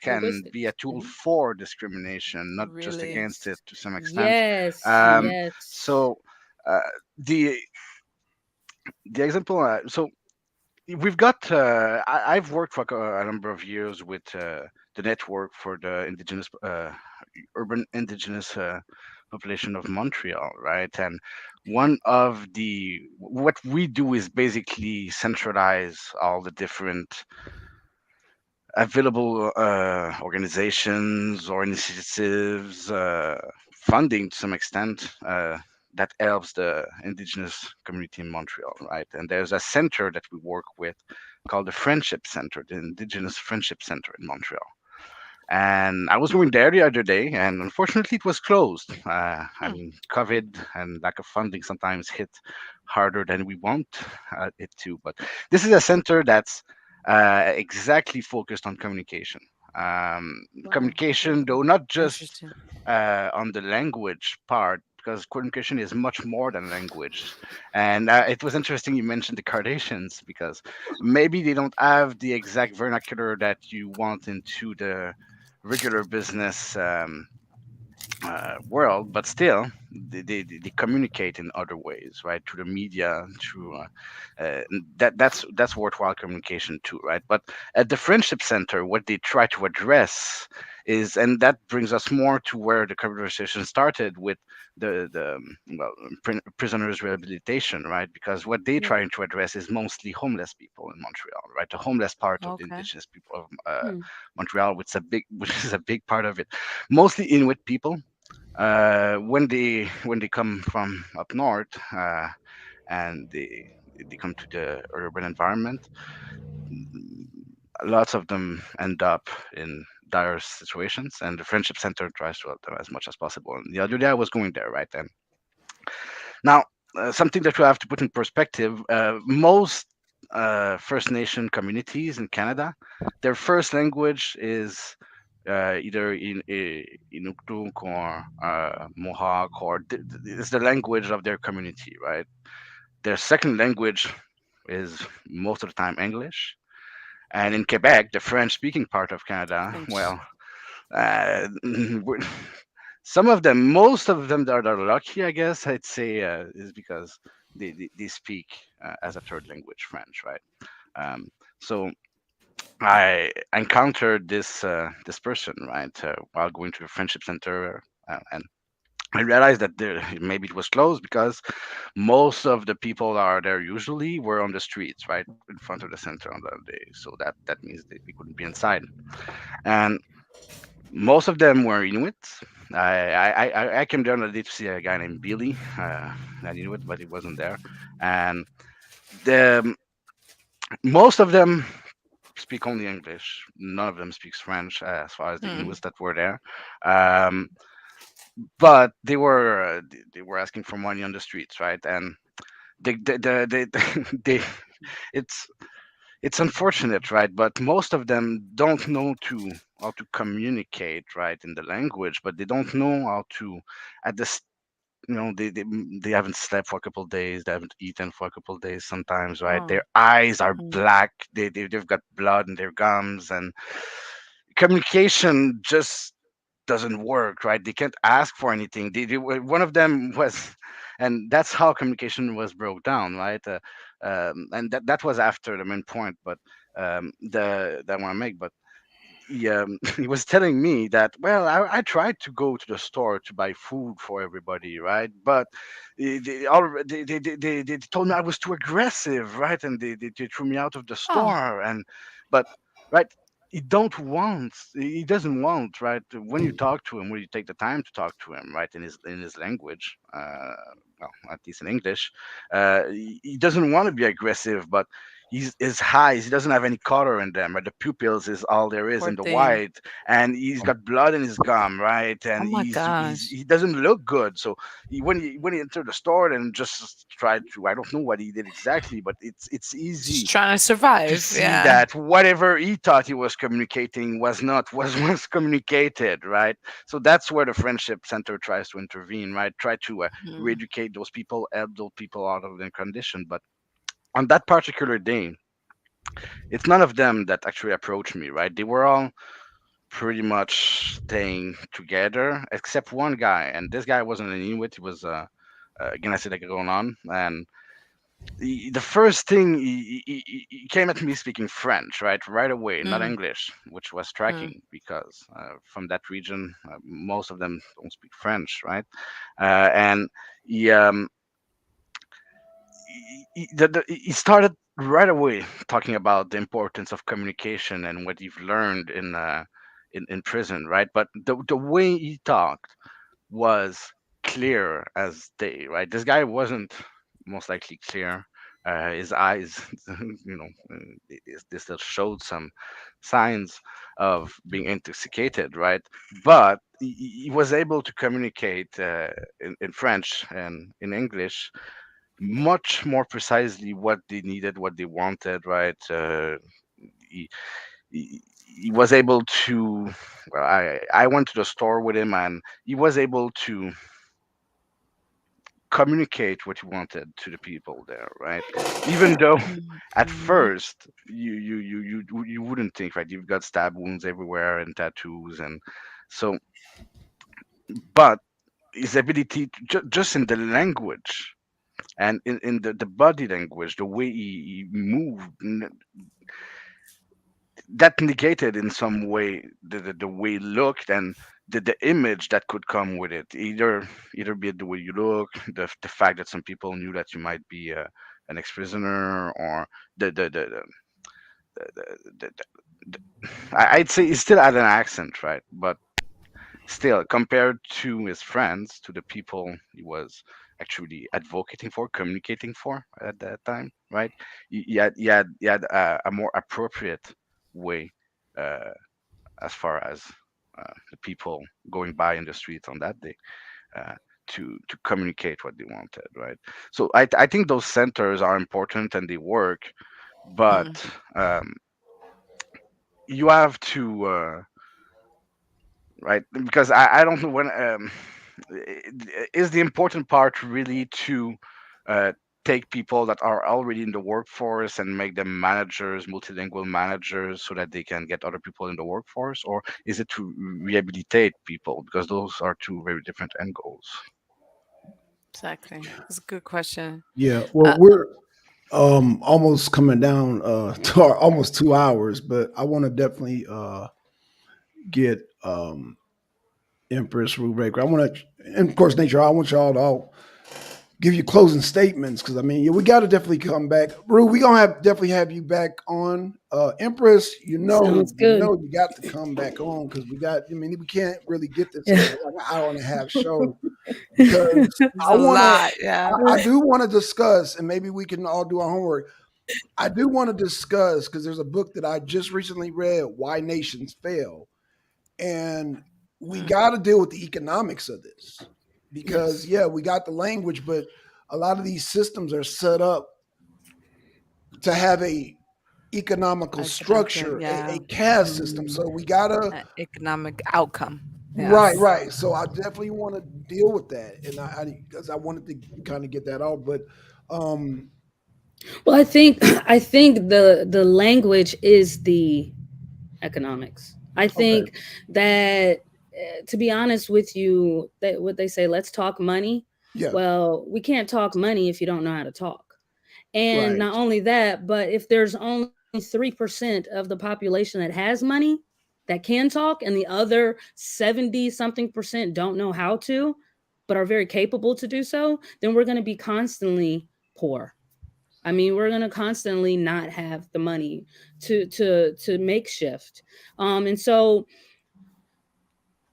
can be Linguistics. a tool Mhm. for discrimination, not just Really. against it to some extent. Yes, Um, yes. so uh, the the example, so we've got. I've worked for a number of years with the network for the indigenous, urban indigenous population of Montreal, right? And one of the what we do is basically centralize all the different available organizations or initiatives, funding to some extent. That helps the indigenous community in Montreal, right? And there's a center that we work with called the Friendship Center, the Indigenous Friendship Center in Montreal. And I was going there the other day, and unfortunately, it was closed. I Hmm. mean, COVID and lack of funding sometimes hit harder than we want it to. But this is a center that's exactly focused on communication. Wow. Communication, though not just Interesting. on the language part, because communication is much more than language. And it was interesting you mentioned the Kardashians, because maybe they don't have the exact vernacular that you want into the regular business world, but still they communicate in other ways, right? Through the media, through that's worthwhile communication too, right? But at the Friendship Center, what they try to address is, and that brings us more to where the conversation started with well, prisoners rehabilitation, right? Because what they Yeah. trying to address is mostly homeless people in Montreal, right? The homeless part of the Okay. indigenous people of Hmm. Montreal, which is a big part of it, mostly Inuit people. When they come from up north, and they come to the urban environment, mm, lots of them end up in dire situations, and the Friendship Center tries to help them as much as possible. And the other day I was going there, right? And now, something that we have to put in perspective: most First Nation communities in Canada, their first language is either in Inuktuk or Mohawk, or it's the language of their community, right? Their second language is most of the time English, And in Quebec, the French-speaking part of Canada, French. well, some of them, most of them that are lucky, I guess, I'd say, is because they speak as a third language French, right? Um, so I encountered this person, right, while going to a friendship center, and I realized that maybe it was closed because most of the people that are there usually were on the streets, right, in front of the center on that day. So that means that we couldn't be inside, and most of them were Inuits. I came there on a day to see a guy named Billy, an Inuit, but he wasn't there, and the most of them speak only English. None of them speaks French, as far as the Hmm. Inuits that were there. Um, but they were asking for money on the streets, right? And they it's it's unfortunate, right? But most of them don't know to how to communicate, right, in the language, but they don't know how to at this. They haven't slept for a couple of days. They haven't eaten for a couple of days. Sometimes, right? Oh. Their eyes are Mm. black. They've got blood in their gums, and communication just doesn't work, right? They can't ask for anything. One of them was, and that's how communication was broke down, right? And that was after the main point, but the that I want to make. But he was telling me that, well, I tried to go to the store to buy food for everybody, right? But they told me I was too aggressive, right? And they threw me out of the Oh, store. And but right, he doesn't want, right, when you talk to him, when you take the time to talk to him, right, in his language, well, at least in English, he doesn't want to be aggressive, but his eyes, he doesn't have any color in them, right? The pupils is all there is poor in the thing. white, and he's got blood in his gum, right? Oh And my gosh. he doesn't look good. So when he entered the store and just tried to, I don't know what he did exactly, but it's Just easy trying to to survive. see Yeah. that whatever he thought he was communicating was not was communicated, right? So that's where the friendship center tries to intervene, right? Try to Hmm. re-educate those people, help those people out of their condition. But on that particular day, it's none of them that actually approached me, right? They were all pretty much staying together, except one guy, and this guy wasn't an Inuit. He was again, I said like going on, and the first thing he came at me speaking French, right away, not Mm. English, which was Mm. striking because from that region, most of them don't speak French, right? And he he started right away talking about the importance of communication and what you've learned in prison, right? But the way he talked was clear as day, right? This guy wasn't most likely clear. His eyes, they still showed some signs of being intoxicated, right? But he was able to communicate in French and in English much more precisely what they needed, what they wanted, right? He, he was able to. Well, I went to the store with him, and he was able to communicate what he wanted to the people there, right? Even though Mm. at Mhm. first you wouldn't think, right? You've got stab wounds everywhere and tattoos, and so, but his ability to, just in the language and in the body language, the way he moved, that negated in some way the way it looked and the image that could come with it. Either be it the way you look, the fact that some people knew that you might be an ex-prisoner, or the the the, the, I'd say he still had an accent, right? But still, compared to his friends, to the people he was actually advocating for, communicating for at that time, right? He had a more appropriate way, uh, as far as the people going by in the streets on that day, uh, to communicate what they wanted, right? So I think those centers are important and they work, but Mm. um, you have to. Right, because I don't know when is the important part really to uh, take people that are already in the workforce and make them managers, multilingual managers, so that they can get other people in the workforce, or is it to rehabilitate people? Because those are two very different end goals. Exactly. That's a good question. Yeah. Well, Uh, we're almost coming down to our almost 2 hours, but I want to definitely get Empress Rubric. I want to, and of course, Nature. I want y'all to all give you closing statements because I mean, yeah, we got to definitely come back. Rue, we gonna have definitely have you back on. Empress, Sounds you good. know, you got to come back on because we got. I mean, we can't really get this Yeah. like an hour and a half show because it's I a want to. lot. Yeah. I do want to discuss, and maybe we can all do our homework. I do want to discuss because there's a book that I just recently read, "Why Nations Fail," and we Mm. got to deal with the economics of this because Yes. yeah, we got the language, but a lot of these systems are set up to have a economical Economic, structure, a yeah. caste system. Mm, So we gotta Economic outcome. right, Yes. right. So I definitely want to deal with that, and I because I wanted to kind of get that out, but um, well, I think I think the language is the economics. I okay, think that to be honest with you, that what they say, let's talk money. yeah, Well, we can't talk money if you don't know how to talk. And right, not only that, but if there's only 3% of the population that has money that can talk, and the other 70 something percent don't know how to, but are very capable to do so, then we're going to be constantly poor. I mean, we're going to constantly not have the money to make shift. And so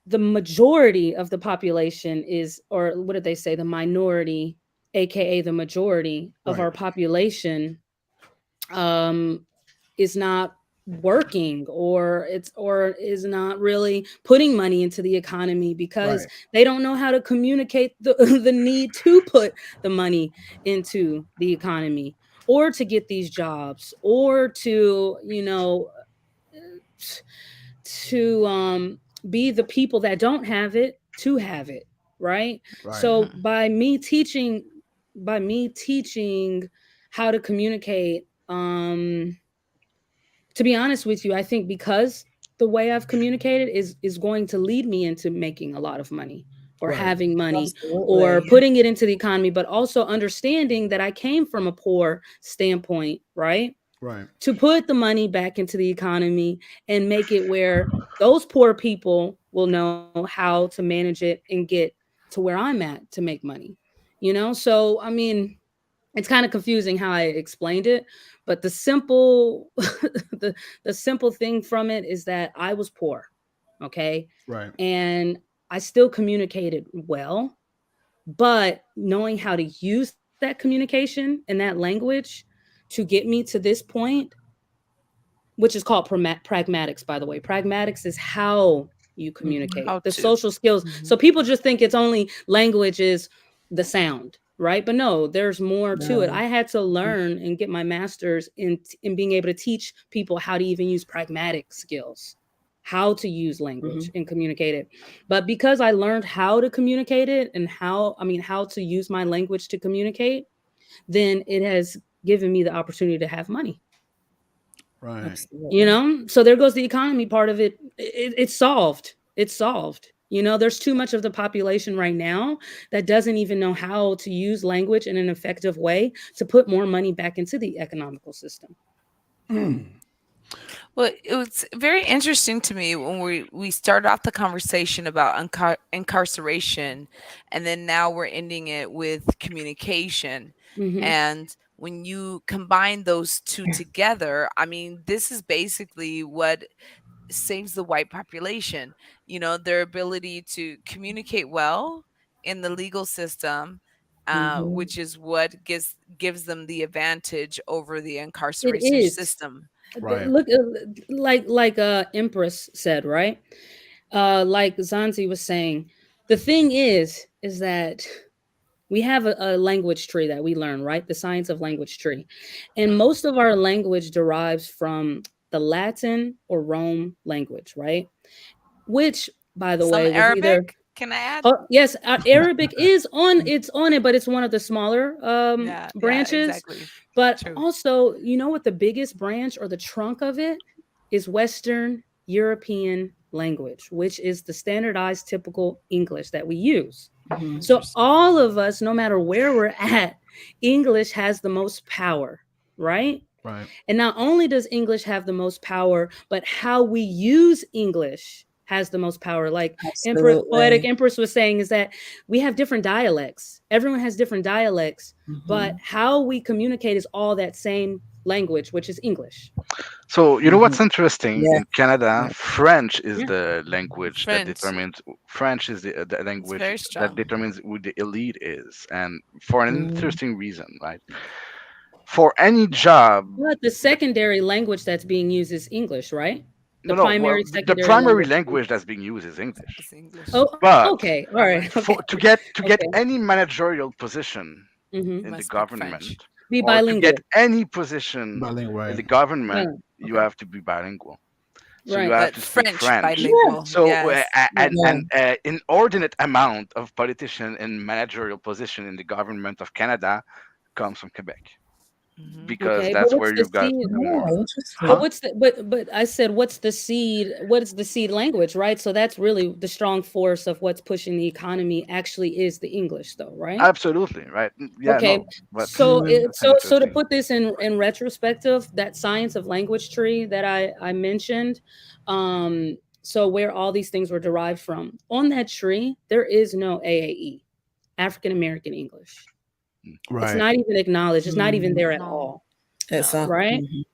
the majority of the population is, or what did they say, the minority, aka the majority of right, our population, um, is not working, or is not really putting money into the economy because right, they don't know how to communicate the, the need to put the money into the economy, or to get these jobs, or to to be the people that don't have it to have it, right? right, So Hmm. by me teaching how to communicate, to be honest with you, I think because the way I've communicated is going to lead me into making a lot of money, or right, having money, or Absolutely. putting it into the economy, but also understanding that I came from a poor standpoint, right? right, To put the money back into the economy and make it where those poor people will know how to manage it and get to where I'm at to make money. So I mean, it's kind of confusing how I explained it, but the simple the simple thing from it is that I was poor, okay? right, And I still communicated well, but knowing how to use that communication and that language to get me to this point, which is called pragmatics, by the way. Pragmatics is how you Mhm. communicate, How the to. social skills. Hmm. So people just think it's only language is the sound, right? But no, there's more to it. No. I had to learn and get my master's in being able to teach people how to even use pragmatic skills, how to use language Mhm. and communicate it. But because I learned how to communicate it, and how to use my language to communicate, then it has given me the opportunity to have money. right. Absolutely. So there goes the economy part of it. It's solved. It's solved. There's too much of the population right now that doesn't even know how to use language in an effective way to put more money back into the economical system. Mm, Well, it was very interesting to me when we started off the conversation about incarceration, and then now we're ending it with communication. Hmm. And when you combine those two together, I mean, this is basically what saves the white population. Their ability to communicate well in the legal system, Mhm. which is what gives them the advantage over the It incarceration is. system. right, Look, like Empress said, right? Like Zanzi was saying, the thing is that we have a language tree that we learn, right? The science of language tree. And Mm. most of our language derives from the Latin or Rome language, right? Which, by the Some way, was either Arabic. Can I add? Oh, yes, Arabic is on. It's on it, but it's one of the smaller Yeah, yeah, branches. exactly. But True. also, you know what the biggest branch or the trunk of it is? Western European language, which is the standardized typical English that we use. Mhm. So Interesting. all of us, no matter where we're at, English has the most power, right? Right. And not only does English have the most power, but how we use English has the most power. Like Empress, Poetic Absolutely. Empress was saying, is that we have different dialects. Everyone has different dialects, but Mhm. how we communicate is all that same language, which is English. So you know what's Mhm. interesting Yeah. in Canada? Yeah. French is Yeah. the language that French. determines. French is the It's language very that strong. determines who the elite is, and for an Mm. interesting reason, right? For any job, But the the, secondary language that's being used is English, right? The no, no, well, primary, the secondary primary language. language that's being used is English. It's English. Oh, But okay. All right. Primary. Okay. for to get Okay. any managerial position Hmm. You in the must speak government, French. Be or to get bilingual. any position Bilingual, in right. the government, Bilingual. you Okay. have to be bilingual. So you Right. have But to speak French French. Yeah. bilingual. So Yes. Yeah. an Yeah. inordinate amount of politician in managerial position in the government of Canada comes from Quebec, Hmm. because Okay. But that's what's where the you've got seed? more. Oh, But Huh? interesting. what's the but I said what's the seed? What is the seed language, right? So that's really the strong force of what's pushing the economy actually is the English though, right? Absolutely right. Yeah, Okay. no, but So Mm. it that's an so to interesting. put this in retrospective, that science of language tree that I mentioned, so where all these things were derived from, on that tree, there is no AAE, African American English. It's Right. not even acknowledged. It's not even Mm. there at No, all, no. Exactly. right? Mhm.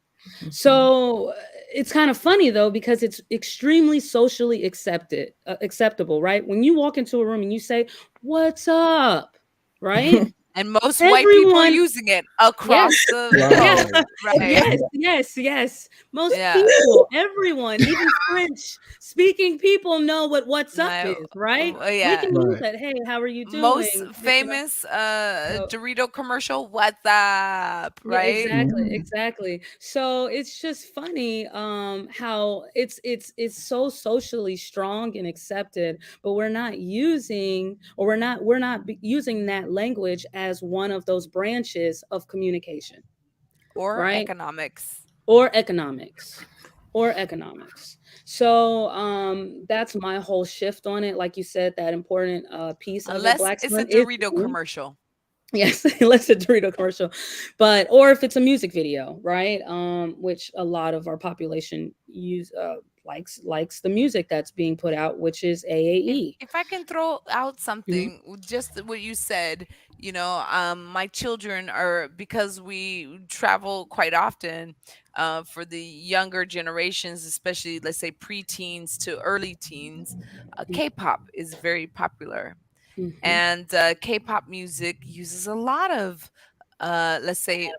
Mhm. So it's kind of funny though because it's extremely socially acceptable, right? When you walk into a room and you say, "What's up?" Right? And most white people are Everyone, using it yes, across the yeah, Wow. right. yes, yes, yes. Most Yeah. people, everyone, even French speaking people know what "What's up" My is, right? We yeah. can use Right. that. Hey, how are you Most doing? famous So Dorito commercial, what's up, yeah, right? exactly, Mm. exactly. So it's just funny how it's so socially strong and accepted, but we're not using or using that language as one of those branches of communication, Or right? economics. Or economics. Or economics. So that's my whole shift on it. Like you said, that important piece of it, Unless Black it's a Swan, is Dorito food. commercial. Yes, unless it's a Dorito commercial, but or if it's a music video, right? Which a lot of our population likes the music that's being put out, which is AAE. If I can throw out Mhm, something, just what you said, my children are, because we travel quite often, for the younger generations, especially let's say preteens to early teens, K-pop is very popular, mhm, and K-pop music uses a lot of, let's say,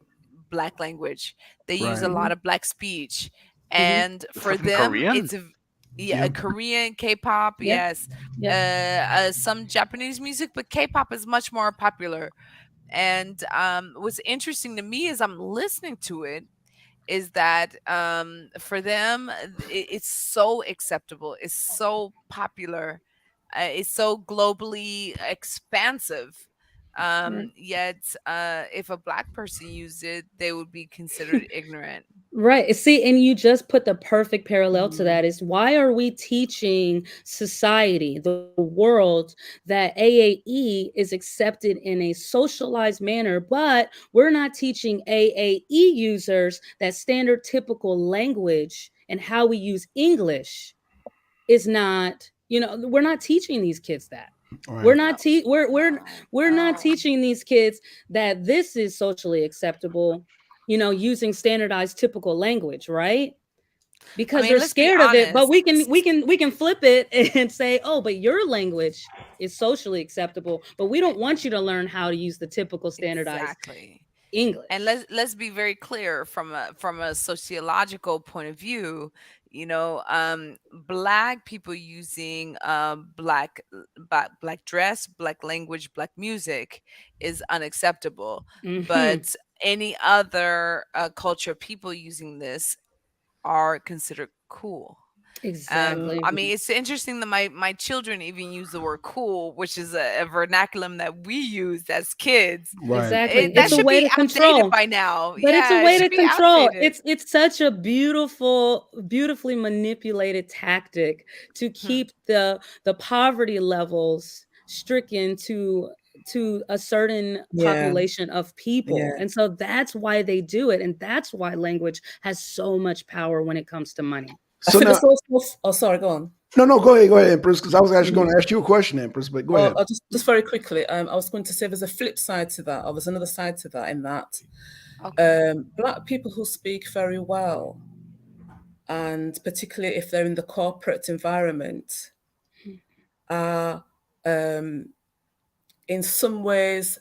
black language. They use Right. a mhm, lot of black speech, mhm. and The for stuff in them, Korean. it's yeah, Yeah. Korean K-pop, Yep, yes, yep. some Japanese music, but K-pop is much more popular. And what's interesting to me as I'm listening to it is that for them, it's so acceptable, it's so popular, it's so globally expansive. Right. Yet, if a black person used it, they would be considered ignorant. Right. See, and you just put the perfect parallel to Mm. that is why are we teaching society, the world, that AAE is accepted in a socialized manner, but we're not teaching AAE users that standard typical language and how we use English is not, we're not teaching these kids that. We're Right. not No, te- no, we're not no. teaching these kids that this is socially acceptable, using standardized typical language, right? I Because mean, they're let's be scared of it, but honest. we can flip it and say, "Oh, but your language is socially acceptable, but we don't want you to learn how to use the typical standardized Exactly. And English." let's be very clear from a sociological point of view. Black people using black dress, black language, black music is unacceptable. Mhm. But any other culture people using this are considered cool. Exactly. I mean, it's interesting that my children even use the word cool, which is a vernaculum that we used as kids. Right. Exactly. That It's a should way be to outdated control. by now. But it's a Yeah, it way should to be control. outdated. It's such a beautifully manipulated tactic to Hmm. keep the poverty levels stricken to a certain Yeah, population of people. yeah. And so that's why they do it. And that's why language has so much power when it comes to money. I So think now, there's also. Oh, sorry, go on. no, no, go ahead, Empress, because I was actually going to ask you a question, Empress, but go Oh, ahead. I'll just very quickly. I was going to say there's a flip side to that, or there's another side to that. In that, Okay. black people who speak very well, and particularly if they're in the corporate environment, are um, in some ways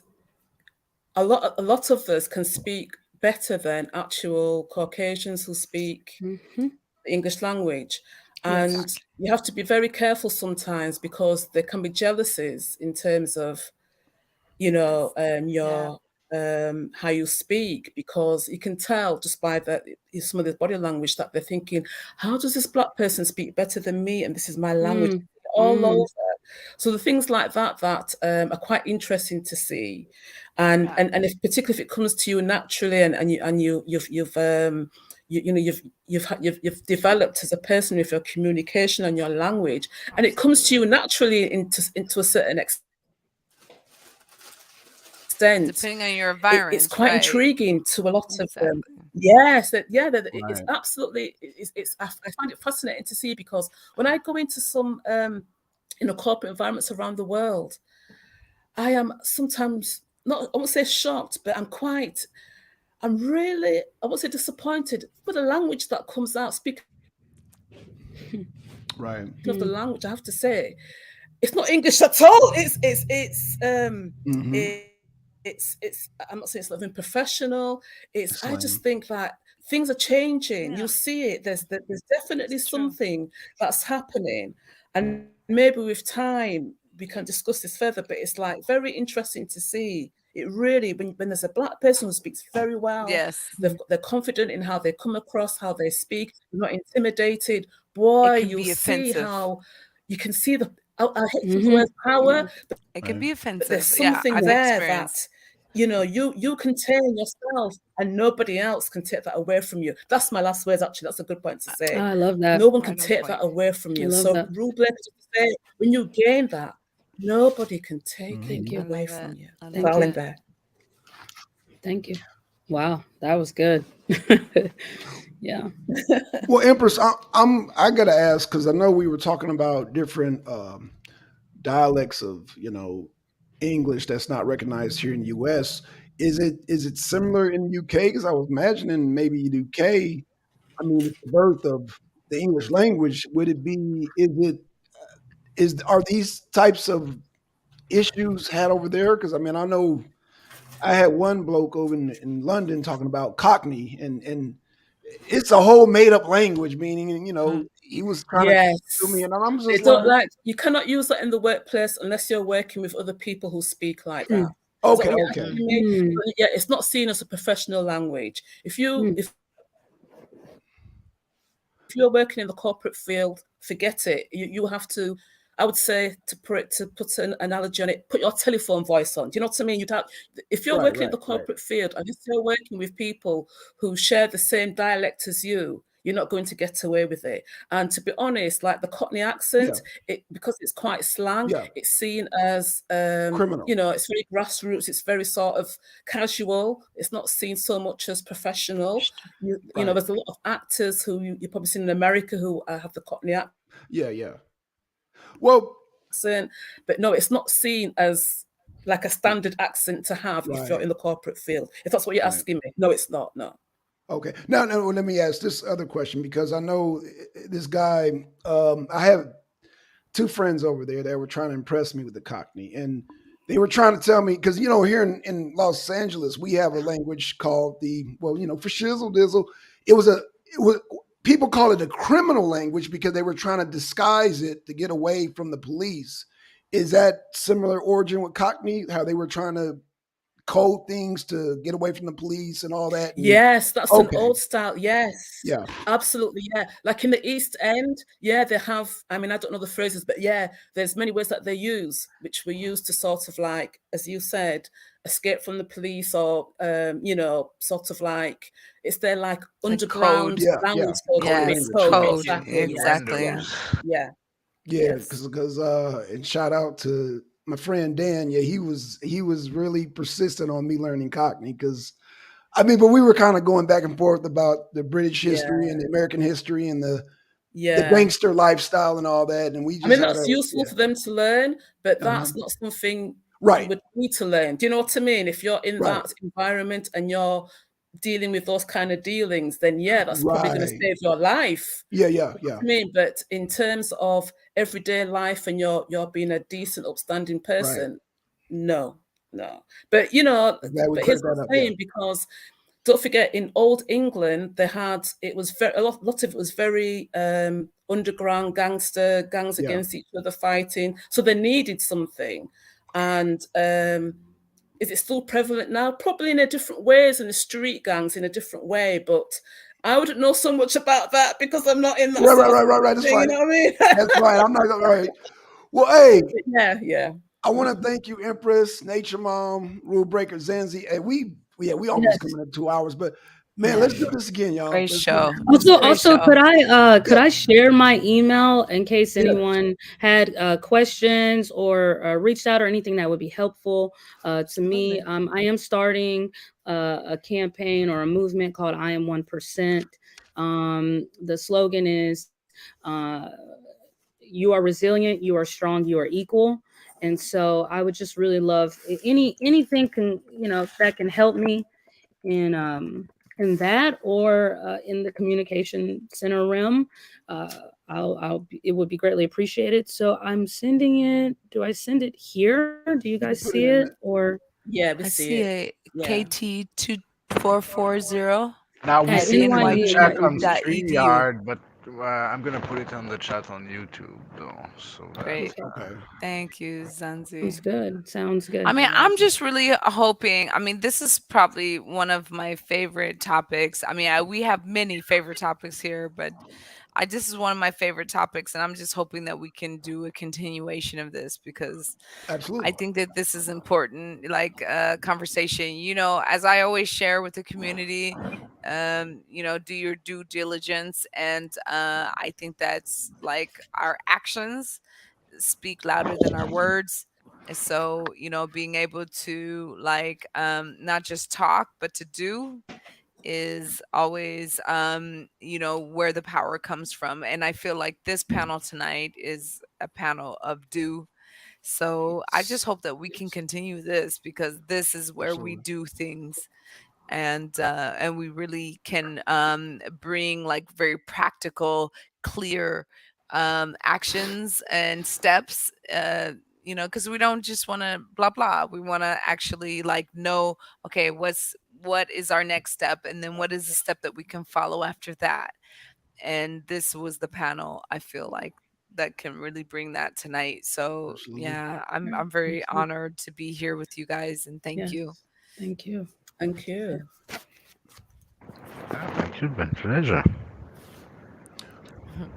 a lot of us can speak better than actual Caucasians who speak Hmm. the English language. Yes. And you have to be very careful sometimes because there can be jealousies in terms of, Yeah. your how you speak, because you can tell just by some of the body language that they're thinking, how does this black person speak better than me? And this is my language Mm, all mm, over. So the things like that are quite interesting to see, and Yeah. and if particularly if it comes to you naturally, you've developed as a person with your communication and your language, and it comes to Absolutely. you naturally into a certain extent, Depending on your it's environment, quite right? intriguing to a lot of them. Exactly. Yes, it's Right. absolutely. I find it fascinating to see, because when I go into some corporate environments around the world, I am sometimes not, I won't say shocked, but I'm really, I won't say disappointed with the language that comes out. Speaking Right. of the mm. language, I have to say, it's not English at all. Mm-hmm. It's I'm not saying it's not even professional. I just Slang. think that things are changing. Yeah, You'll see it. There's definitely it's true. something that's happening, and maybe with time we can discuss this further. But it's like very interesting to see. It really, when there's a black person who speaks very well, Yes. they're confident in how they come across, how they speak, they're not intimidated. It Boy, can you'll be see offensive. how you can see I hate to use the Mhm. word power, Yeah. It can Right. be but there's offensive. Yeah, something I've there that experienced. you can tame yourself, and nobody else can take that away from you. That's my last words. Actually, that's a good point to say. I love that. No one can Right on take that point. away from I you. love So that. rule breakers say, when you gain that, nobody can take it Thank Mm-hmm. I you. away love from it. you. I So love Thank I'll you. end it. there. Thank you. Wow, that was good. Yeah. Well, Empress, I gotta ask because I know we were talking about different dialects of English that's not recognized here in the U.S. Is it similar in the UK? Because I was imagining maybe UK. I mean, it's the birth of the English language. Would it be? Are these types of issues had over there? Because I mean, I know I had one bloke over in London talking about Cockney, and it's a whole made up language. Meaning, Hmm. he was trying to to me, Yes. and I'm They just don't like, like, you cannot use that in the workplace unless you're working with other people who speak like Hmm. that. Is that okay, what you're okay, Hmm. asking me? Hmm. Yeah, it's not seen as a professional language. Hmm. If you're working in the corporate field, forget it. You have to. I would say, to put an analogy on it, put your telephone voice on. Do you know what I mean? If you're right, working in right, the right. corporate field and if you're working with people who share the same dialect as you're not going to get away with it. And to be honest, like the Cockney Yeah, accent, because it's quite slang, yeah, it's seen as criminal. it's very grassroots, it's very sort of casual. It's not seen so much as professional. Right. There's a lot of actors who you've probably seen in America who have the Cockney Yeah, yeah. Well, accent, but no, it's not seen as like a standard accent to have if you're right, in the corporate field. If that's what you're right. asking me, no, it's not. No. Okay. Now, now let me ask this other question because I know this guy. I have two friends over there that were trying to impress me with the Cockney, and they were trying to tell me because here in Los Angeles we have a language called for shizzle dizzle. It was people call it a criminal language because they were trying to disguise it to get away from the police. Is that similar origin with Cockney? How they were trying to code things to get away from the police and all that. And Yes, that's an okay, old style. Yes, yeah, absolutely. Yeah. Like in the East End, yeah, they have, I mean, I don't know the phrases, but yeah, there's many words that they use, which were used to sort of like, as you said, escape from the police or, sort of like, it's their like Like code. underground yeah, yeah, language, so to code speak. Yes, language, Code, yeah, code. exactly. Yeah. Exactly. Yeah. Innuendos. Yeah. yeah, Yes. and shout out to my friend Dan. Yeah, he was really persistent on me learning Cockney because I mean, but we were kind of going back and forth about the British history Yeah. and the American history and the Yeah. gangster lifestyle and all that, and we I just mean, had that's a useful for them to learn, but uh-huh. that's not something you Right, would need to learn. Do you know what I mean? If you're in right, that environment and you're dealing with those kind of dealings, then yeah, that's probably going to right. save your life. Yeah, yeah, You know yeah, what I mean? But in terms of everyday life and you're being a decent, upstanding right. person, no, no. But I'm glad we but here's cleared what that up. I'm Yeah, saying, because don't forget, in old England, they had it was very lot of it was very underground gangster gangs yeah. against each other fighting. So they needed something, and is it still prevalent now? Probably in a different ways, in the street gangs in a different way, but. I wouldn't know so much about that because I'm not in that Right, right, sort of right, right, right. That's thing, you fine. know what I mean? That's fine. I'm not gonna. Right. Well, hey, Yeah, yeah. I want to Mhm. thank you, Empress, Nature Mom, Rule Breaker, Zanzi, and we almost Yes, coming up 2 hours, but man, let's do Yes. this again, y'all. Great Let's do show. this This again. is a Also, great also, show. could Yeah, I share my email in case yeah, anyone had questions or reached out or anything that would be helpful to me? absolutely. I am starting a campaign or a movement called I Am 1%. The slogan is "You are resilient, you are strong, you are equal." And so, I would just really love anything can that can help me in in that or in the communication center realm. It would be greatly appreciated. So I'm sending it. Do I send it here? Do you guys you can see put it it in the or Yeah, we I see see it. a Yeah. KT2440 Now we at at see it in the NYU? chat on nyu.edu. StreamYard, but I'm gonna put it on the chat on YouTube though, so that Great. Okay, okay. Thank you, sounds Zanzi. good. Sounds I good. mean, Yeah. I'm just really hoping. I mean, this is probably one of my favorite topics. I mean, we have many favorite topics here, but this is one of my favorite topics, and I'm just hoping that we can do a continuation of this because I Absolutely. think that this is important, like conversation. As I always share with the community, do your due diligence, and I think that's like our actions speak louder than our words. And so, being able to like not just talk but to do is always where the power comes from. And I feel like this panel tonight is a panel of do. So I just hope that we can continue this because this is where we Absolutely. do things, and we really can bring like very practical, clear actions and steps. Because we don't just want to blah blah. We want to actually like know, okay, what is our next step, and then what is the step that we can follow after that. And this was the panel, I feel like, that can really bring that tonight. So Absolutely. yeah, I'm Yeah, I'm me very too. honored to be here with you guys, and thank Yes. you. Thank you. Thank you. thank you, been pleasure.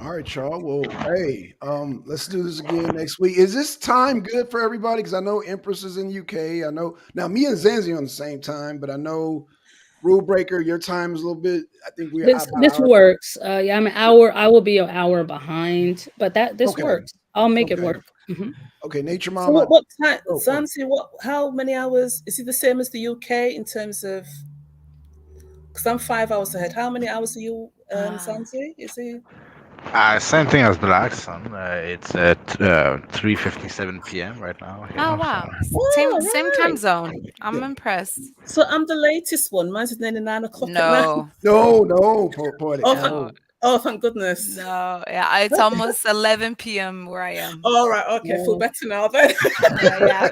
All right, y'all. Well, hey, let's do this again next week. Is this time good for everybody? Because I know Empress is in UK. I know now me and Zanzi on the same time, but I know Rule Breaker, your time is a little bit. I think we're This about an this hour. works. Yeah, I'm an hour. I will be an hour behind, but this Okay, works. I'll make it okay, work. Mhm. okay. Nature So Mom, I what time, oh, go ahead. Zanzi, how many hours, is it the same as the UK in terms of, because I'm 5 hours ahead. How many hours are you, Ah, Zanzi? Is it? Same thing as Black Sun. It's at 3:57 p.m. right now oh here. So wow. Same Oh, same time right. zone. I'm Yeah. impressed. So I'm the latest one. Mine's nearly 9 o'clock at night. No, No, no, poetic. Oh, thank, no, No. oh, thank goodness. no. Yeah, it's almost 11 p.m. where I am. All right. Okay. Feel No. better now then. Yeah. Yeah.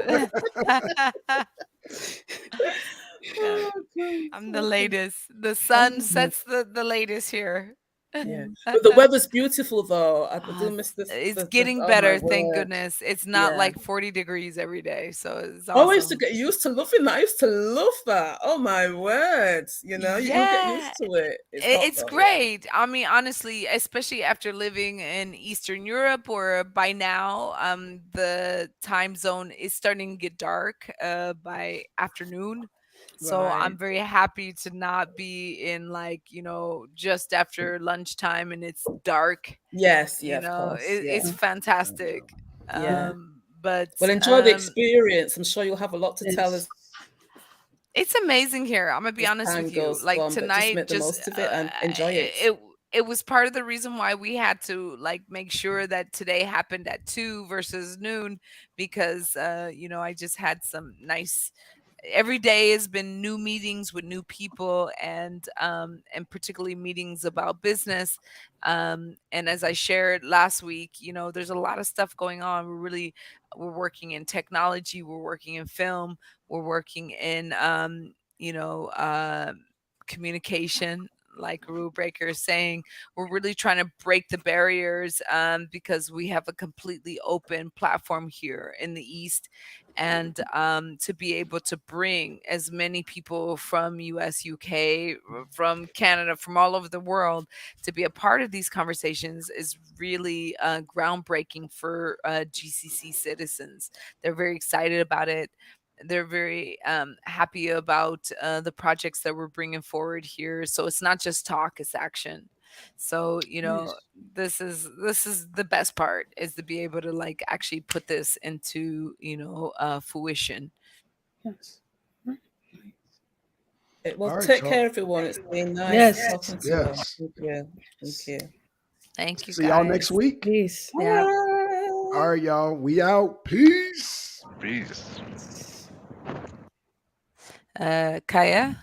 Oh, God. I'm the Okay. latest. The sun Um, sets the latest here. Yeah. But the weather's beautiful though. I Ah, do miss this. it's The getting oh my better, thank word. goodness. It's not Yeah. like 40 degrees every day, so it's Oh, I used to awesome. get used to loving that. I used to love that. Oh my words. You know, you'll get Yeah, used to it. It's hot it's though, yeah. great. I mean, honestly, especially after living in Eastern Europe, where by now the time zone is starting to get dark by afternoon. So I'm Right. very happy to not be in like, just after lunchtime and it's dark. Yes, yeah, of course. It's Yeah. fantastic. Yeah. But Well, enjoy the experience. I'm sure you'll have a lot to tell Yes. it's amazing here. I'm gonna be as honest time with you. goes Like on, but just tonight, make the just most of it and enjoy it. it was part of the reason why we had to like make sure that today happened at 2 versus noon because I just had some nice. Every day has been new meetings with new people and particularly meetings about business. And as I shared last week, there's a lot of stuff going on. We're working in technology, we're working in film, we're working in you know uh, communication, like rule breaker is saying. We're really trying to break the barriers because we have a completely open platform here in the East, and to be able to bring as many people from US, UK, from Canada, from all over the world to be a part of these conversations is really groundbreaking for GCC citizens. They're very excited about it. They're very happy about the projects that we're bringing forward here. So it's not just talk; it's action. So Yes. this is the best part, is to be able to like actually put this into fruition. Yes. Well, All right, take y'all. care, everyone. It's been nice Yes. talking to you. Yes. Thank you. Thank you. Thank you See y'all next guys. week. Peace. Yeah. All Bye. right, y'all. We out. Peace. Peace. Kaya.